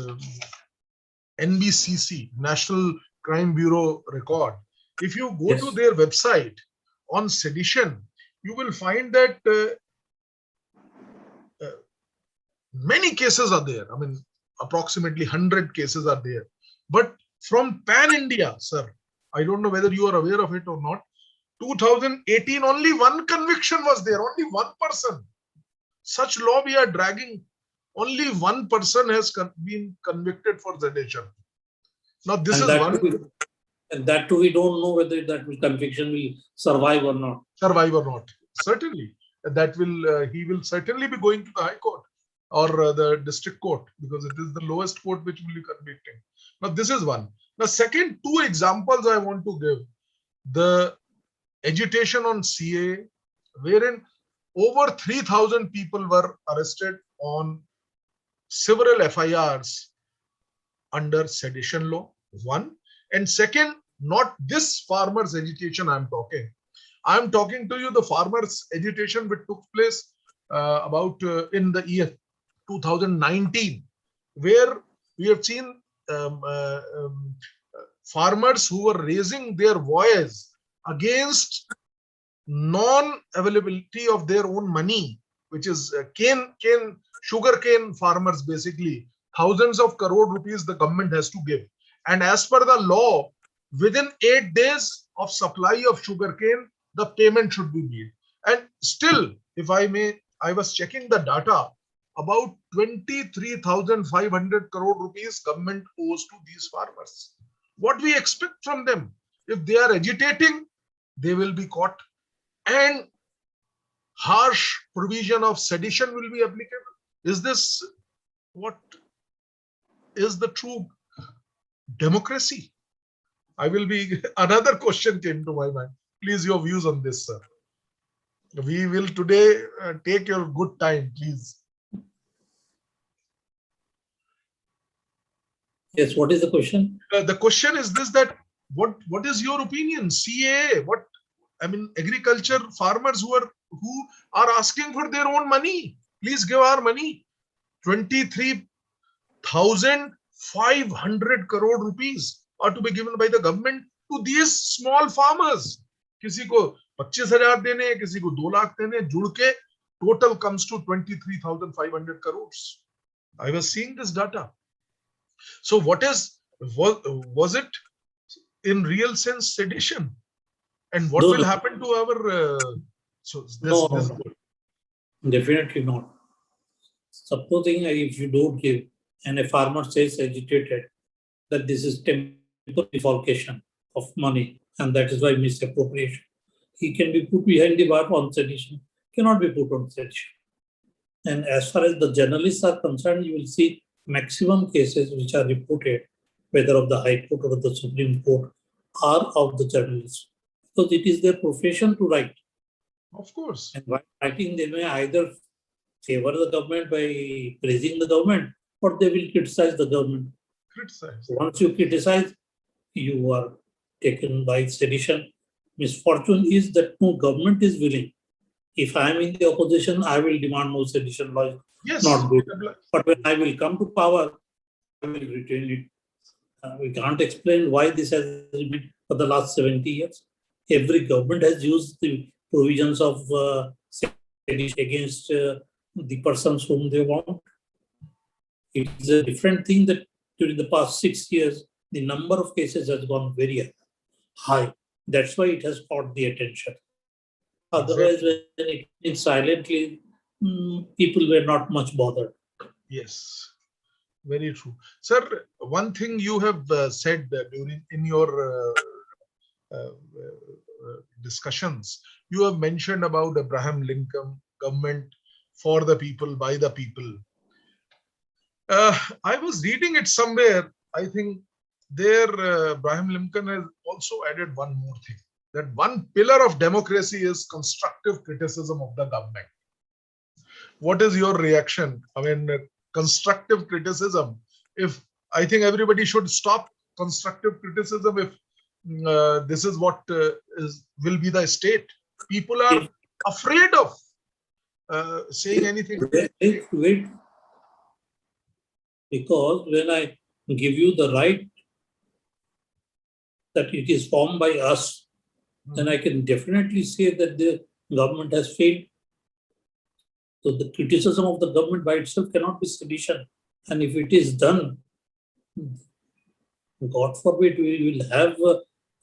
NBCC, National Crime Bureau record. If you go to their website on sedition, you will find that many cases are there. I mean, approximately 100 cases are there. But from pan-India, sir, I don't know whether you are aware of it or not, 2018, only one conviction was there, only one person. Such law we are dragging, only one person has been convicted for sedition. Now this is one... And that too, we don't know whether that conviction will survive or not. Survive or not. Certainly. That will, he will certainly be going to the High Court or the District Court, because it is the lowest court which will be convicting. Now this is one. The second 2 examples I want to give. The agitation on CA, wherein over 3,000 people were arrested on several FIRs under sedition law, one. And second, not this farmers' agitation I'm talking. I'm talking to you the farmers' agitation which took place about in the year 2019, where we have seen farmers who were raising their voice against non-availability of their own money, which is sugarcane farmers basically. Thousands of crore rupees the government has to give. And as per the law, within 8 days of supply of sugarcane, the payment should be made. And still, if I may, I was checking the data, about 23,500 crore rupees government owes to these farmers. What we expect from them? If they are agitating, they will be caught. And harsh provision of sedition will be applicable. Is this what is the true democracy? I will be... Another question came to my mind. Please, your views on this, sir. We will today take your good time, please. Yes, what is the question? The question is this, that what is your opinion? CAA, what, I mean, agriculture farmers who are asking for their own money. Please give our money. 23,500 crore rupees are to be given by the government to these small farmers. किसी को 25,000 देने, किसी को 2 lakh देने, जुड़ के total comes to 23,500 crores. I was seeing this data. So was it in real sense sedition? And what will happen to our no, definitely not. Supposing if you don't give and a farmer says agitated that this is temporary defalcation of money and that is why misappropriation, he can be put behind the bar on sedition, cannot be put on sedition. And as far as the journalists are concerned, you will see maximum cases which are reported, whether of the High Court or the Supreme Court, are of the journalists. Because it is their profession to write. Of course. And while writing, they may either favor the government by praising the government, or they will criticize the government. Once you criticize, you are taken by sedition. Misfortune is that no government is willing. If I am in the opposition, I will demand no sedition law. Yes. Not good. But when I will come to power, I will retain it. We can't explain why this has been for the last 70 years. Every government has used the provisions of sedition against the persons whom they want. It is a different thing that during the past 6 years, the number of cases has gone very high. That's why it has caught the attention. Otherwise, when it is silently, people were not much bothered. Yes, very true. Sir, one thing you have said in your discussions, you have mentioned about Abraham Lincoln, government for the people, by the people. I was reading it somewhere. I think there Abraham Lincoln has also added one more thing, that one pillar of democracy is constructive criticism of the government. What is your reaction? I mean, constructive criticism. If I think everybody should stop constructive criticism if this is what will be the state. People are afraid of saying anything. Wait. Because when I give you the right that it is formed by us, then I can definitely say that the government has failed. So the criticism of the government by itself cannot be sedition. And if it is done, God forbid, we will have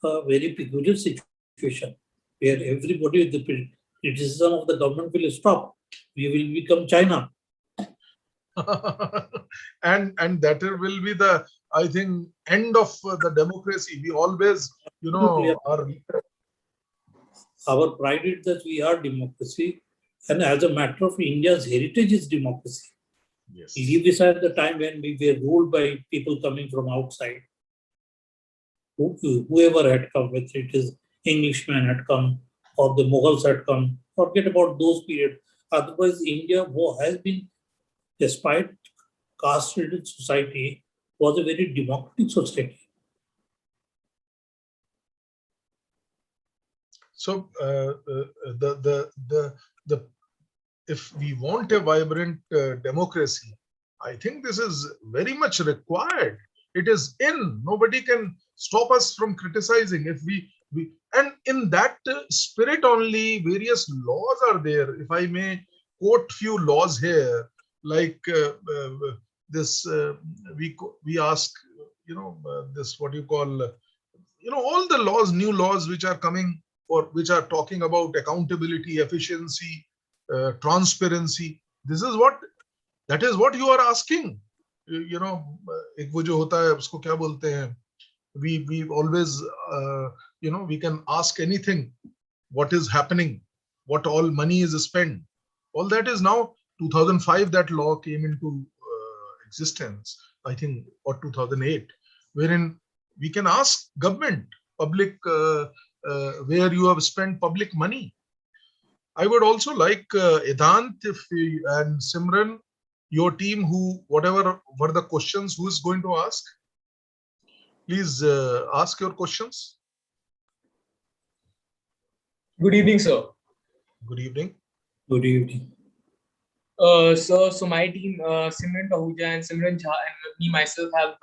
a very peculiar situation where everybody, the criticism of the government will stop. We will become China. and that will be the, I think, end of the democracy. We always, our pride is that we are democracy, and as a matter of India's heritage is democracy. Yes. Leave aside the time when we were ruled by people coming from outside. Whoever had come, whether it is Englishmen had come or the Mughals had come, forget about those periods. Otherwise, India has been, despite caste-ridden society, was a very democratic society. So, if we want a vibrant democracy, I think this is very much required. It is in. Nobody can stop us from criticizing. If we and in that spirit only, various laws are there. If I may quote few laws here, like this, we ask, this what you call, all the laws, new laws which are coming, or which are talking about accountability, efficiency, transparency. That is what you are asking. एक वो जो होता है उसको क्या बोलते हैं? We always we can ask anything. What is happening? What all money is spent? All that is now 2005. That law came into existence, I think, or 2008, wherein we can ask government, public, where you have spent public money. I would also like Edant and Simran, your team, whatever were the questions, who is going to ask? Please ask your questions. Good evening, sir. Good evening. Good evening. So my team, Simran Pahuja and Simran Jha and me myself have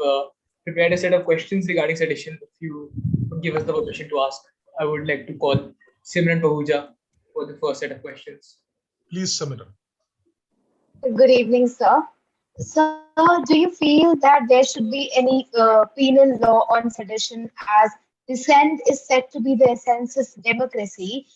prepared a set of questions regarding sedition. If you would give us the permission to ask, I would like to call Simran Pahuja for the first set of questions. Please, Samira. Good evening, sir. Sir, do you feel that there should be any penal law on sedition as dissent is said to be the essence of democracy?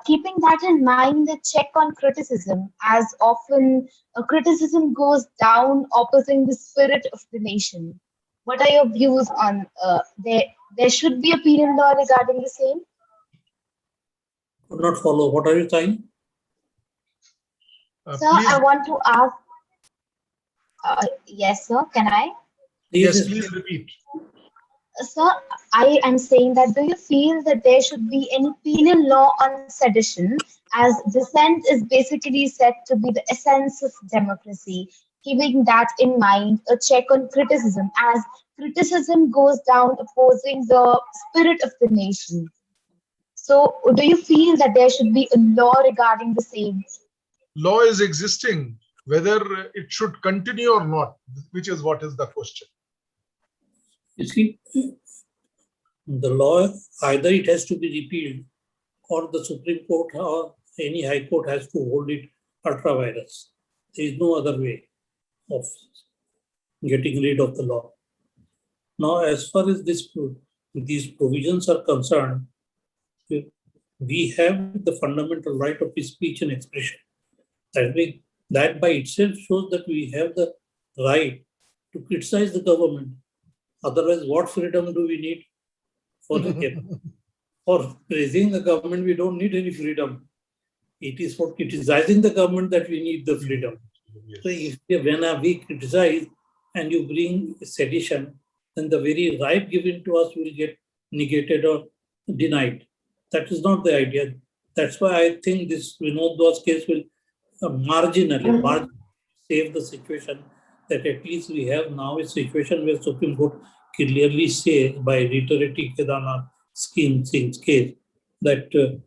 Keeping that in mind, the check on criticism, as often criticism goes down opposing the spirit of the nation. What are your views on there should be a penal law regarding the same? Could not follow. What are you saying? Sir, I want to ask. Yes, sir. Can I? Yes, please repeat. Sir, I am saying that do you feel that there should be any penal law on sedition as dissent is basically said to be the essence of democracy? Keeping that in mind, a check on criticism as criticism goes down opposing the spirit of the nation. So, do you feel that there should be a law regarding the same? Law is existing, whether it should continue or not, which is what is the question. You see, the law, either it has to be repealed or the Supreme Court or any High Court has to hold it ultra vires. There is no other way of getting rid of the law. Now, as far as these provisions are concerned, we have the fundamental right of speech and expression. That by itself shows that we have the right to criticize the government. Otherwise, what freedom do we need? For praising the government, we don't need any freedom. It is for criticizing the government that we need the freedom. Yes. So when we criticize and you bring sedition, then the very right given to us will get negated or denied. That is not the idea. That's why I think this Vinod Daw's case will marginally save the situation, that at least we have now a situation where Supreme Court clearly says by reiterating Kedana Singh's case that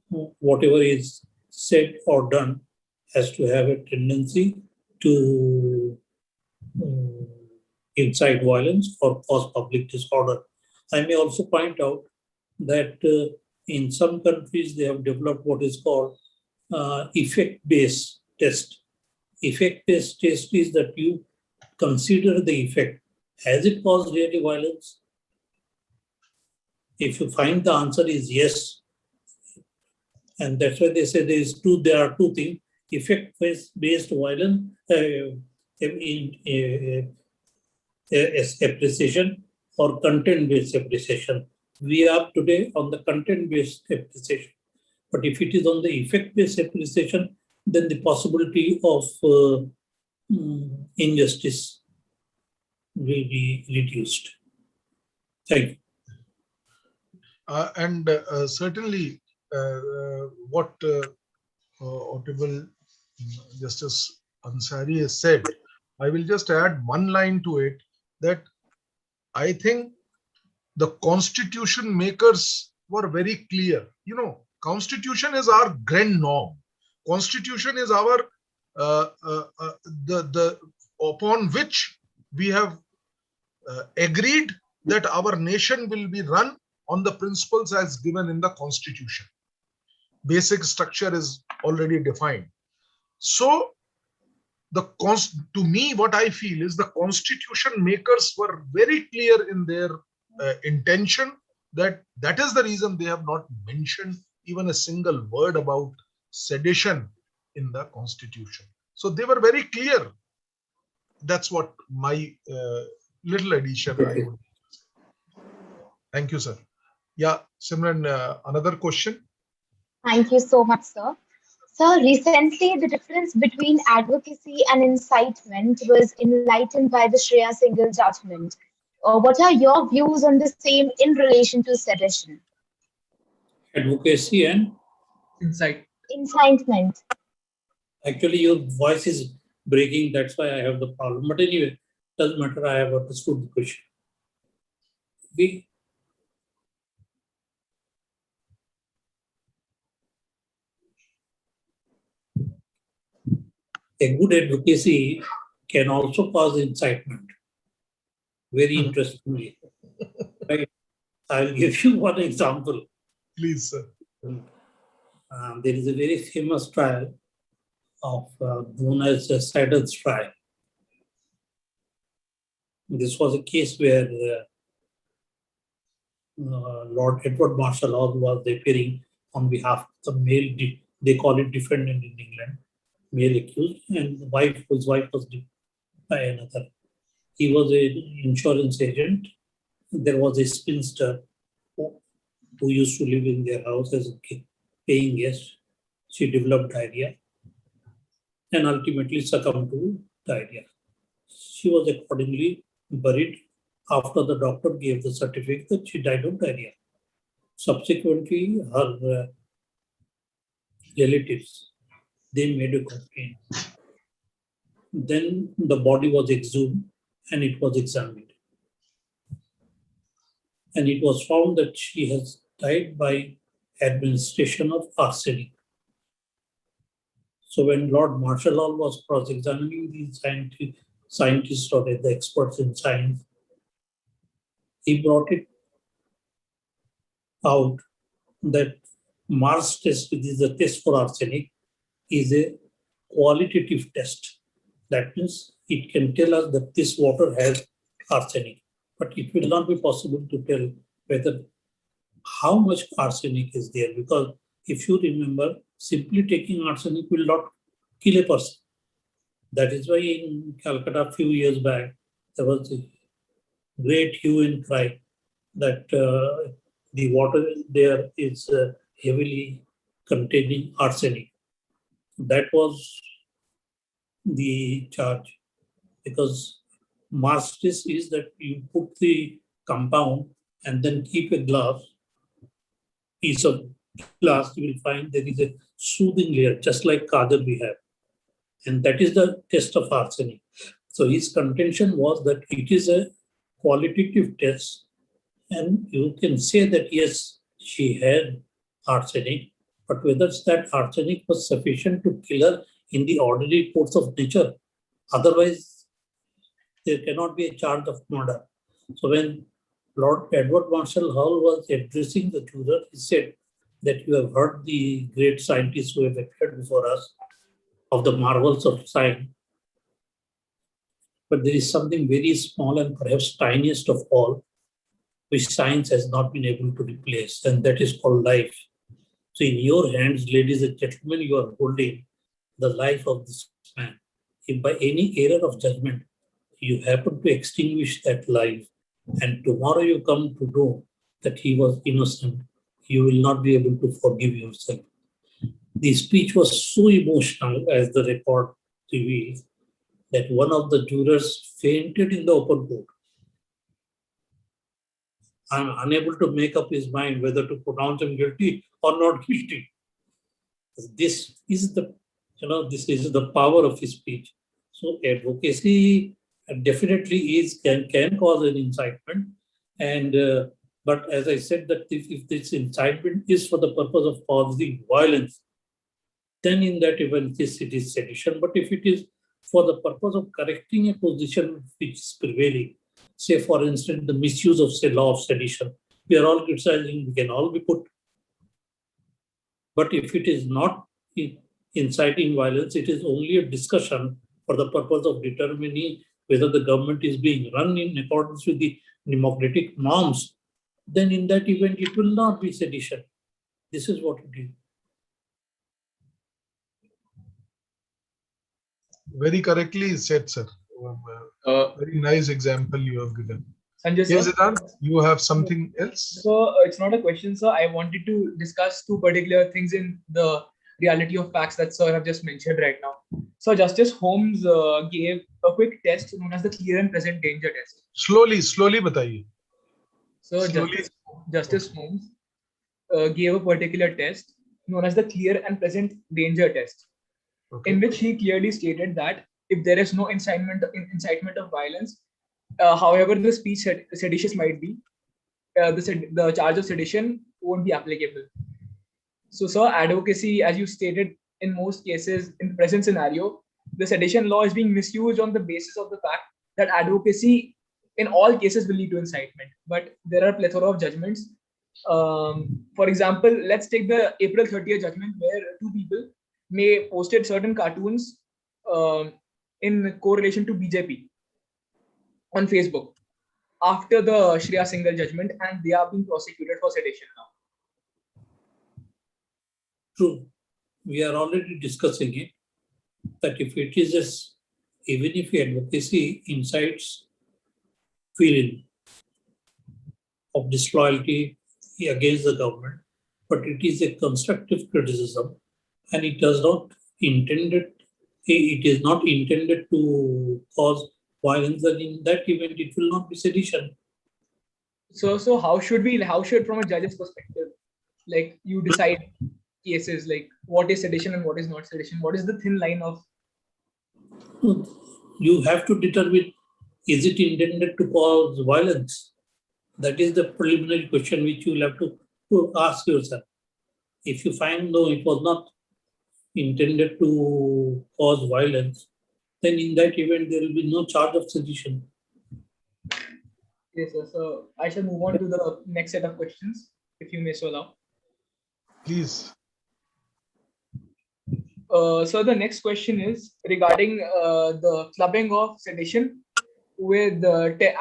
whatever is said or done has to have a tendency to incite violence or cause public disorder. I may also point out that in some countries they have developed what is called effect-based test. Effect-based test is that you consider the effect. Has it caused really violence? If you find the answer is yes, and that's why they say there are two things: effect-based violence appreciation or content-based appreciation. We are today on the content-based appreciation. But if it is on the effect-based appreciation, then the possibility of injustice will be reduced. Thank you. And certainly, what Honorable Justice Ansari has said, I will just add one line to it, that I think the constitution makers were very clear. You know, constitution is our grand norm. Constitution is our the upon which we have agreed that our nation will be run on the principles as given in the constitution. Basic structure is already defined. So to me, what I feel is the constitution makers were very clear in their intention, that is the reason they have not mentioned even a single word about sedition in the constitution. So they were very clear. That's what my little addition I would. Thank you, sir. Yeah, Simran, another question. Thank you so much, sir. So recently, the difference between advocacy and incitement was enlightened by the Shreya Singhal judgment. What are your views on the same in relation to sedition? Advocacy and incitement. Actually, your voice is breaking. That's why I have the problem. But anyway, doesn't matter. I have understood the question. a good advocacy can also cause incitement. Very interestingly. Right? I'll give you one example. Please, sir. There is a very famous trial of known as the Sedition trial. This was a case where Lord Edward Marshall Hall was appearing on behalf of the male, they call it defendant in England, male accused, and the wife, whose wife was by another. He was an insurance agent. There was a spinster who used to live in their house as a paying guest. She developed diarrhea and ultimately succumbed to diarrhea. She was accordingly buried after the doctor gave the certificate that she died of diarrhea. Subsequently, her relatives, they made a complaint. Then the body was exhumed and it was examined. And it was found that she has died by administration of arsenic. So when Lord Marshall Hall was cross-examining the scientists or the experts in science, he brought it out that Mars test, which is a test for arsenic, is a qualitative test. That means it can tell us that this water has arsenic, but it will not be possible to tell whether how much arsenic is there, because if you remember, simply taking arsenic will not kill a person. That is why in Calcutta a few years back, there was a great hue and cry that the water there is heavily containing arsenic. That was the charge, because Mars test is that you put the compound and then keep a piece of glass, you will find there is a soothing layer, just like kajal we have. And that is the test of arsenic. So his contention was that it is a qualitative test, and you can say that yes, she had arsenic, but whether that arsenic was sufficient to kill her in the ordinary course of nature, otherwise there cannot be a charge of murder. So when Lord Edward Marshall Hall was addressing the juror, he said that you have heard the great scientists who have appeared before us of the marvels of science, but there is something very small and perhaps tiniest of all, which science has not been able to replace, and that is called life. So in your hands, ladies and gentlemen, you are holding the life of this man. If by any error of judgment, you happen to extinguish that life, and tomorrow you come to know that he was innocent, you will not be able to forgive yourself. The speech was so emotional, as the record reveals, that one of the jurors fainted in the open court. I am unable to make up his mind whether to pronounce him guilty or not guilty. This is the power of his speech. So advocacy definitely can cause an incitement, and but as I said, that if this incitement is for the purpose of causing violence, then in that event it is sedition. But if it is for the purpose of correcting a position which is prevailing, say for instance the misuse of, say, law of sedition, we are all criticizing, we can all be put. But if it is not inciting violence, it is only a discussion for the purpose of determining whether the government is being run in accordance with the democratic norms, then in that event it will not be sedition. This is what it is. Very correctly said, sir. Very nice example you have given. Sanjay, Yes, sir? Siddharth, you have something else? So it's not a question, sir. I wanted to discuss two particular things in the reality of facts that sir have just mentioned right now. So Justice Holmes gave a quick test known as the clear and present danger test. Slowly bataiye. So Justice Holmes gave a particular test known as the clear and present danger test, in which he clearly stated that if there is no incitement of violence, however the speech seditious might be, the charge of sedition won't be applicable. So, sir, advocacy, as you stated, in most cases, in the present scenario, the sedition law is being misused on the basis of the fact that advocacy in all cases will lead to incitement. But there are a plethora of judgments. For example, let's take the April 30th judgment where two people may posted certain cartoons in correlation to BJP on Facebook after the Shreya Singhal judgment, and they are being prosecuted for sedition now. True. We are already discussing it, that if it is even if advocacy incites feeling of disloyalty against the government, but it is a constructive criticism and it is not intended to cause violence, and in that event it will not be sedition. So how should from a judge's perspective, like you decide cases like what is sedition and what is not sedition? What is the thin line of? You have to determine, is it intended to cause violence? That is the preliminary question which you will have to ask yourself. If you find no, it was not intended to cause violence, then in that event there will be no charge of sedition. Yes, sir. So I shall move on to the next set of questions, if you may so allow. Please. So the next question is regarding the clubbing of sedition with UAPA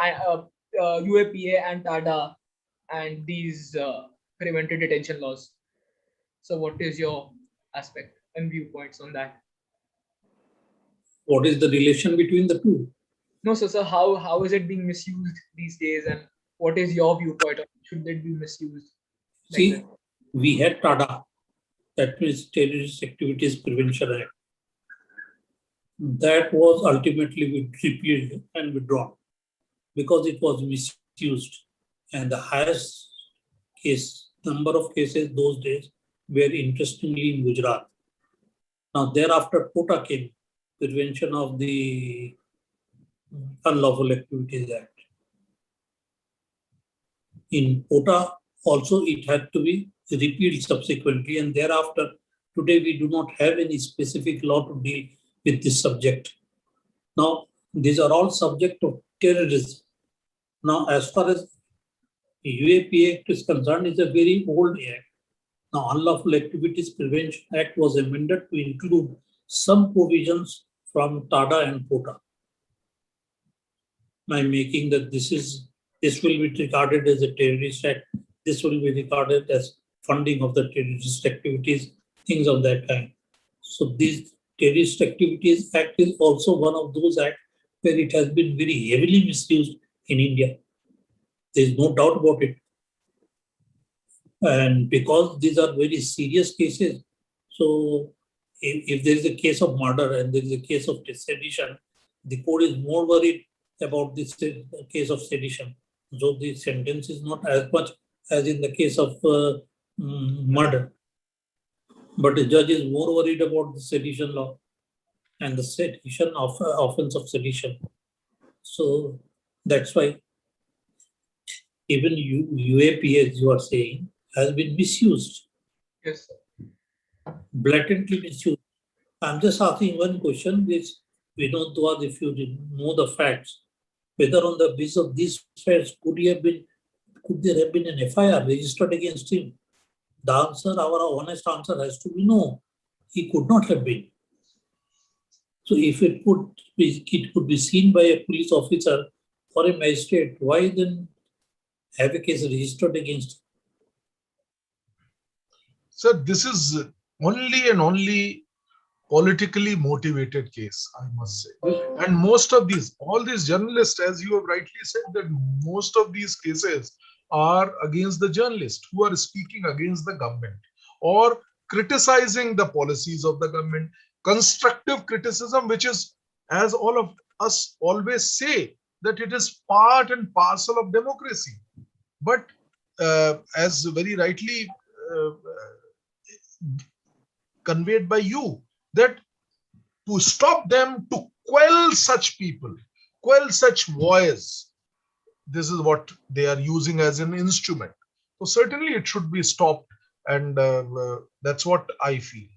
and TADA and these preventive detention laws. So what is your aspect and viewpoints on that? What is the relation between the two? No, so how is it being misused these days, and what is your viewpoint? Should it be misused? See, we had TADA, that means Terrorist Activities Prevention Act. That was ultimately repealed and withdrawn because it was misused, and the highest number of cases those days were interestingly in Gujarat. Now thereafter POTA came, Prevention of the Unlawful Activities Act. In POTA also it had to be repealed subsequently, and thereafter today we do not have any specific law to deal with this subject. Now these are all subject of terrorism. Now as far as UAPA Act is concerned, it's a very old act. Now Unlawful Activities Prevention Act was amended to include some provisions from TADA and POTA, by making that this will be regarded as a terrorist act, this will be regarded as funding of the terrorist activities, things of that kind. So this Terrorist Activities Act is also one of those acts where it has been very heavily misused in India. There is no doubt about it. And because these are very serious cases, so if there is a case of murder and there is a case of sedition, the court is more worried about this case of sedition. So the sentence is not as much as in the case of murder. But the judge is more worried about the sedition law and the sedition of offense of sedition. So that's why even UAPA, as you are saying, has been misused. Yes, sir. Blatantly misused. I'm just asking one question, which Vinod Dwad, if you know the facts, whether on the basis of these facts could there have been an FIR registered against him? The answer, our honest answer has to be no. He could not have been. So if it could be seen by a police officer or a magistrate, why then have a case registered against him? Sir, this is only and only politically motivated case, I must say. And most of all these journalists, as you have rightly said, that most of these cases are against the journalists who are speaking against the government or criticizing the policies of the government. Constructive criticism, which is, as all of us always say, that it is part and parcel of democracy. But as very rightly conveyed by you, that to stop them, to quell such people, quell such voice, this is what they are using as an instrument. So certainly it should be stopped, and that's what I feel.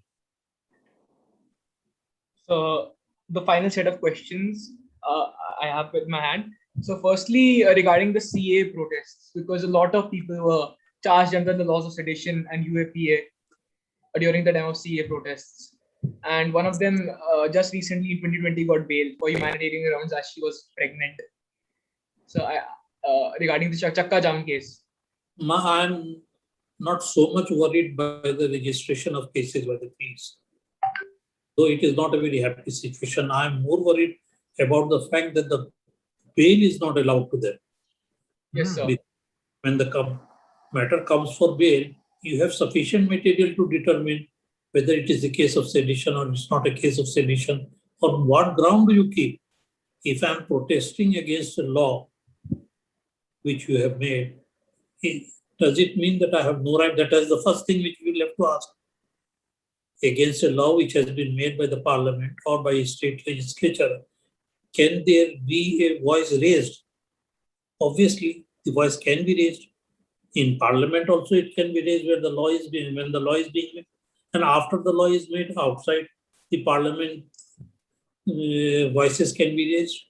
So the final set of questions I have with my hand. So firstly, regarding the CA protests, because a lot of people were charged under the laws of sedition and UAPA during the time of CA protests. And one of them just recently in 2020 got bail for humanitarian grounds as she was pregnant. So regarding the Chakka-Jam case. I'm not so much worried by the registration of cases by the police. Though it is not a very happy situation, I'm more worried about the fact that the bail is not allowed to them. Yes, sir. When the matter comes for bail, you have sufficient material to determine whether it is a case of sedition or it's not a case of sedition. On what ground do you keep? If I'm protesting against a law which you have made, does it mean that I have no right? That is the first thing which we will have to ask. Against a law which has been made by the parliament or by a state legislature, can there be a voice raised? Obviously, the voice can be raised. In parliament also it can be raised where the law is being, when the law is being made. And after the law is made outside the parliament, voices can be raised.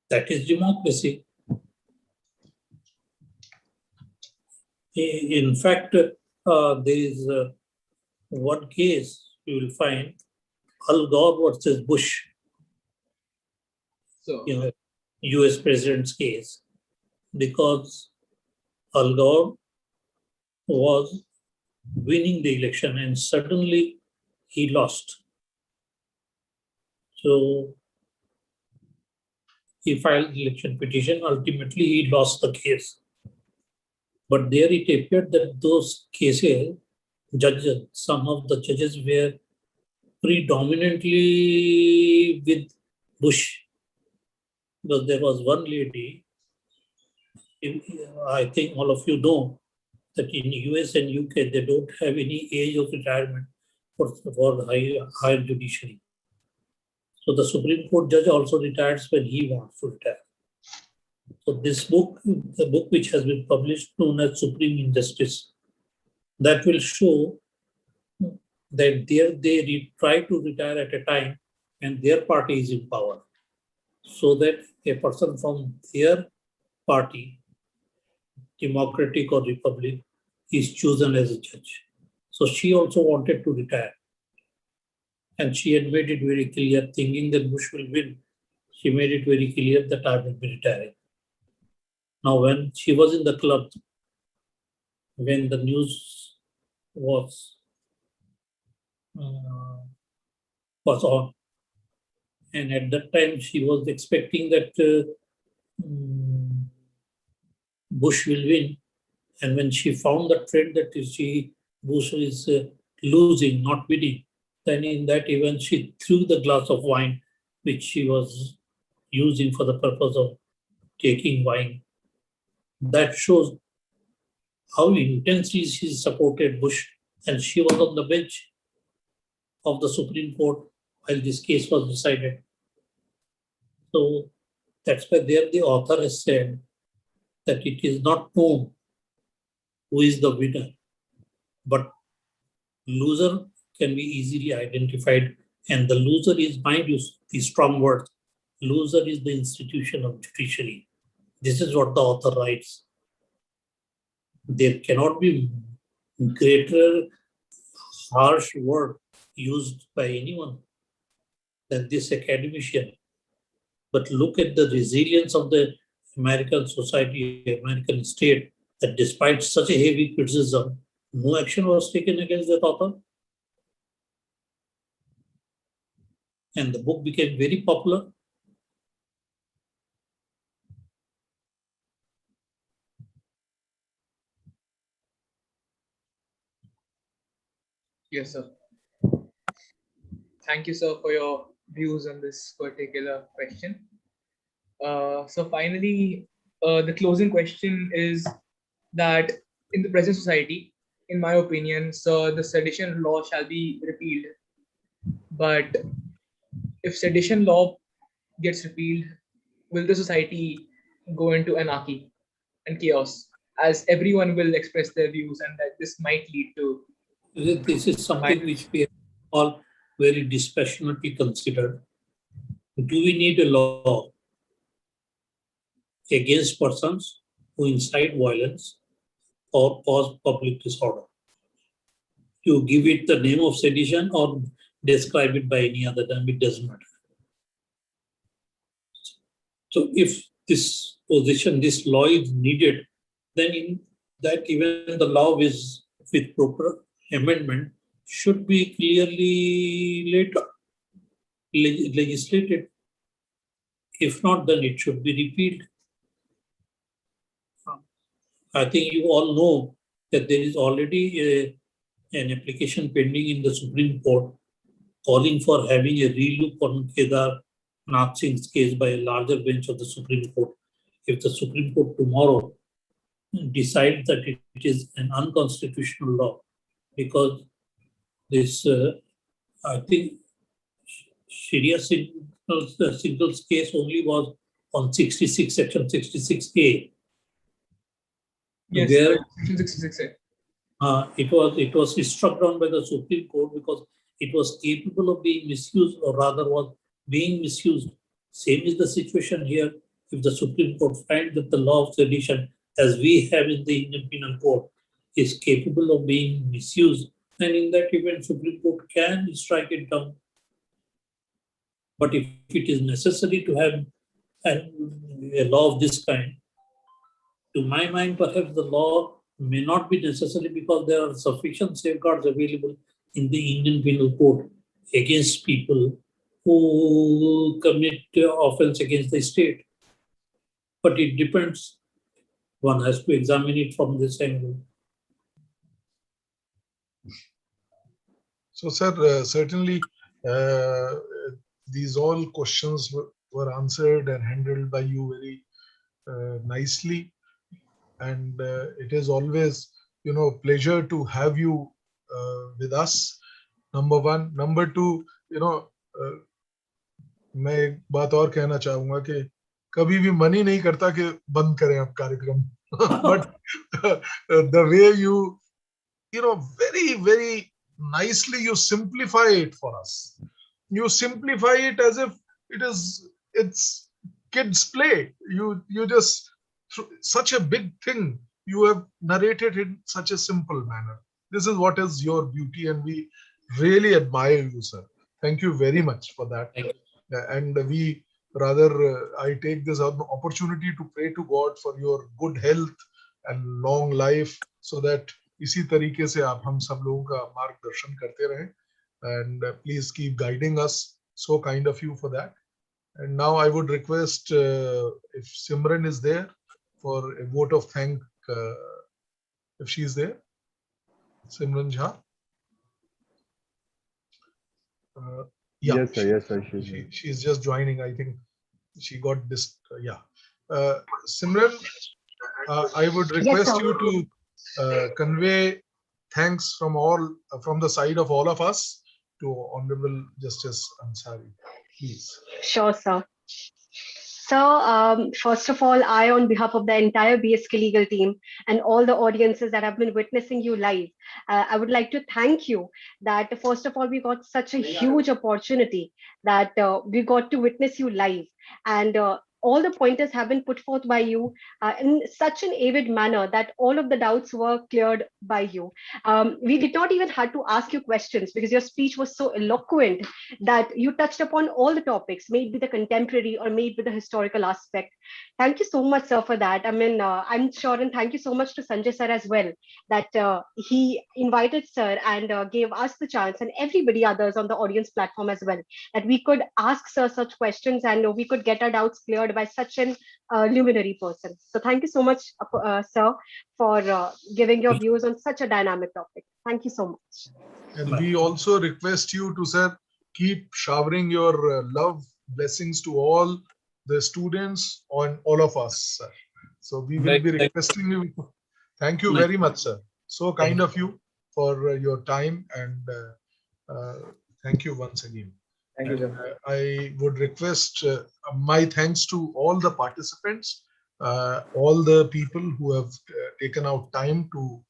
That is democracy. In fact, there is one case you will find, Al Gore versus Bush, So, US president's case, because Al Gore was winning the election and suddenly he lost. So he filed the election petition. Ultimately, he lost the case. But there it appeared that those cases, judges, some of the judges were predominantly with Bush. Because there was one lady, I think all of you know, that in US and UK, they don't have any age of retirement for higher judiciary. So the Supreme Court judge also retires when he wants to retire. So this book, the book which has been published, known as Supreme Injustice, that will show that they try to retire at a time when their party is in power, so that a person from their party, Democratic or Republic, is chosen as a judge. So she also wanted to retire. And she had made it very clear, thinking that Bush will win. She made it very clear that I will be retiring. Now, when she was in the club, when the news was on, and at that time she was expecting that Bush will win. And when she found the trend that Bush is losing, not winning, then in that event she threw the glass of wine which she was using for the purpose of taking wine. That shows how intensely she supported Bush, and she was on the bench of the Supreme Court while this case was decided. So that's why there the author has said that it is not known who is the winner, but loser can be easily identified, and the loser is, mind you, the strong word, loser is the institution of judiciary. This is what the author writes. There cannot be greater harsh word used by anyone than this academician. But look at the resilience of the American society, American state, that despite such a heavy criticism, no action was taken against that author. And the book became very popular. yes, sir. Thank you, sir, for your views on this particular question. So finally, the closing question is that in the present society, in my opinion, so the sedition law shall be repealed. But if sedition law gets repealed, will the society go into anarchy and chaos, as everyone will express their views, and that this might lead to... This is something which we have all very dispassionately considered. Do we need a law against persons who incite violence or cause public disorder? You give it the name of sedition or describe it by any other term, it doesn't matter. So if this position, this law is needed, then in that even the law is with proper amendment should be clearly legislated. If not, then it should be repealed. I think you all know that there is already an application pending in the Supreme Court calling for having a relook on 𝐂𝐧𝐬𝐚𝐥𝐿's case by a larger bench of the Supreme Court. If the Supreme Court tomorrow decides that it is an unconstitutional law, because this, I think, Sharia Singles case only was on 66, section 66A. Yes, where section 66A. It was struck down by the Supreme Court because it was capable of being misused, or rather was being misused. Same is the situation here. If the Supreme Court finds that the law of sedition, as we have in the Indian Penal Code, is capable of being misused, then in that event, Supreme Court can strike it down. But if it is necessary to have a law of this kind, to my mind, perhaps the law may not be necessary because there are sufficient safeguards available in the Indian Penal Code against people who commit offense against the state. But it depends. One has to examine it from this angle. So, sir, certainly these all questions were answered and handled by you very nicely. And it is always, pleasure to have you with us. Number one. Number two, मैं एक बात और कहना चाहूंगा कि कभी भी मन ही नहीं करता कि बंद करें आप कार्यक्रम. But the way you very, very nicely you simplify it for us. You simplify it as if it's kids play. You just, such a big thing you have narrated in such a simple manner. This is what is your beauty, and we really admire you, sir. Thank you very much for that. Thank you. And I take this opportunity to pray to God for your good health and long life, so that इसी तरीके से आप हम सब लोगों का मार्गदर्शन करते रहें. And please keep guiding us. So kind of you for that. And now I would request if Simran is there for a vote of thanks, if she is there. Simran Jha. Yeah, yes, sir. She's just joining. I think she got this. Simran, I would request you to convey thanks from the side of all of us to Honorable Justice Ansari, please. Sure, sir. So, first of all, I, on behalf of the entire BSK Legal team and all the audiences that have been witnessing you live, I would like to thank you that, first of all, we got such a huge opportunity that we got to witness you live. And all the pointers have been put forth by you in such an avid manner that all of the doubts were cleared by you. We did not even have to ask you questions because your speech was so eloquent that you touched upon all the topics, may it be the contemporary or may it be the historical aspect. Thank you so much, sir, for that. I mean, I'm sure, and thank you so much to Sanjay sir as well, that he invited sir and gave us the chance, and everybody others on the audience platform as well, that we could ask sir such questions and we could get our doubts cleared by such an luminary person. So thank you so much, sir, for giving your views on such a dynamic topic. Thank you so much. And we also request you to, sir, keep showering your love, blessings to all the students, on all of us, sir. So we will be requesting you. Thank you very much, sir. So kind of you for your time, and thank you once again. Thank you, sir. I would request my thanks to all the participants, all the people who have taken out time to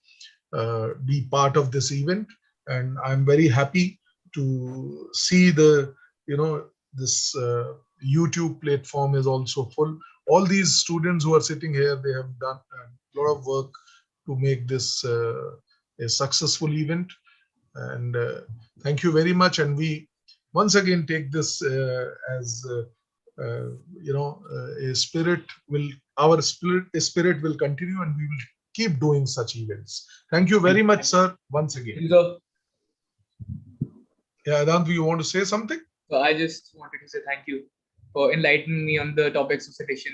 be part of this event, and I'm very happy to see the this YouTube platform is also full. All these students who are sitting here, they have done a lot of work to make this a successful event. And thank you very much. And we once again take this as a spirit will our spirit will continue, and we will keep doing such events. Thank you very much, sir, once again. Yeah, Adant, you want to say something? I just wanted to say thank you for enlightening me on the topics of sedition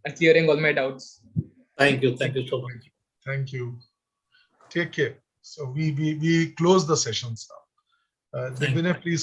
and clearing all my doubts. Thank you so much. Thank you. Take care. So we close the sessions now. Divine, please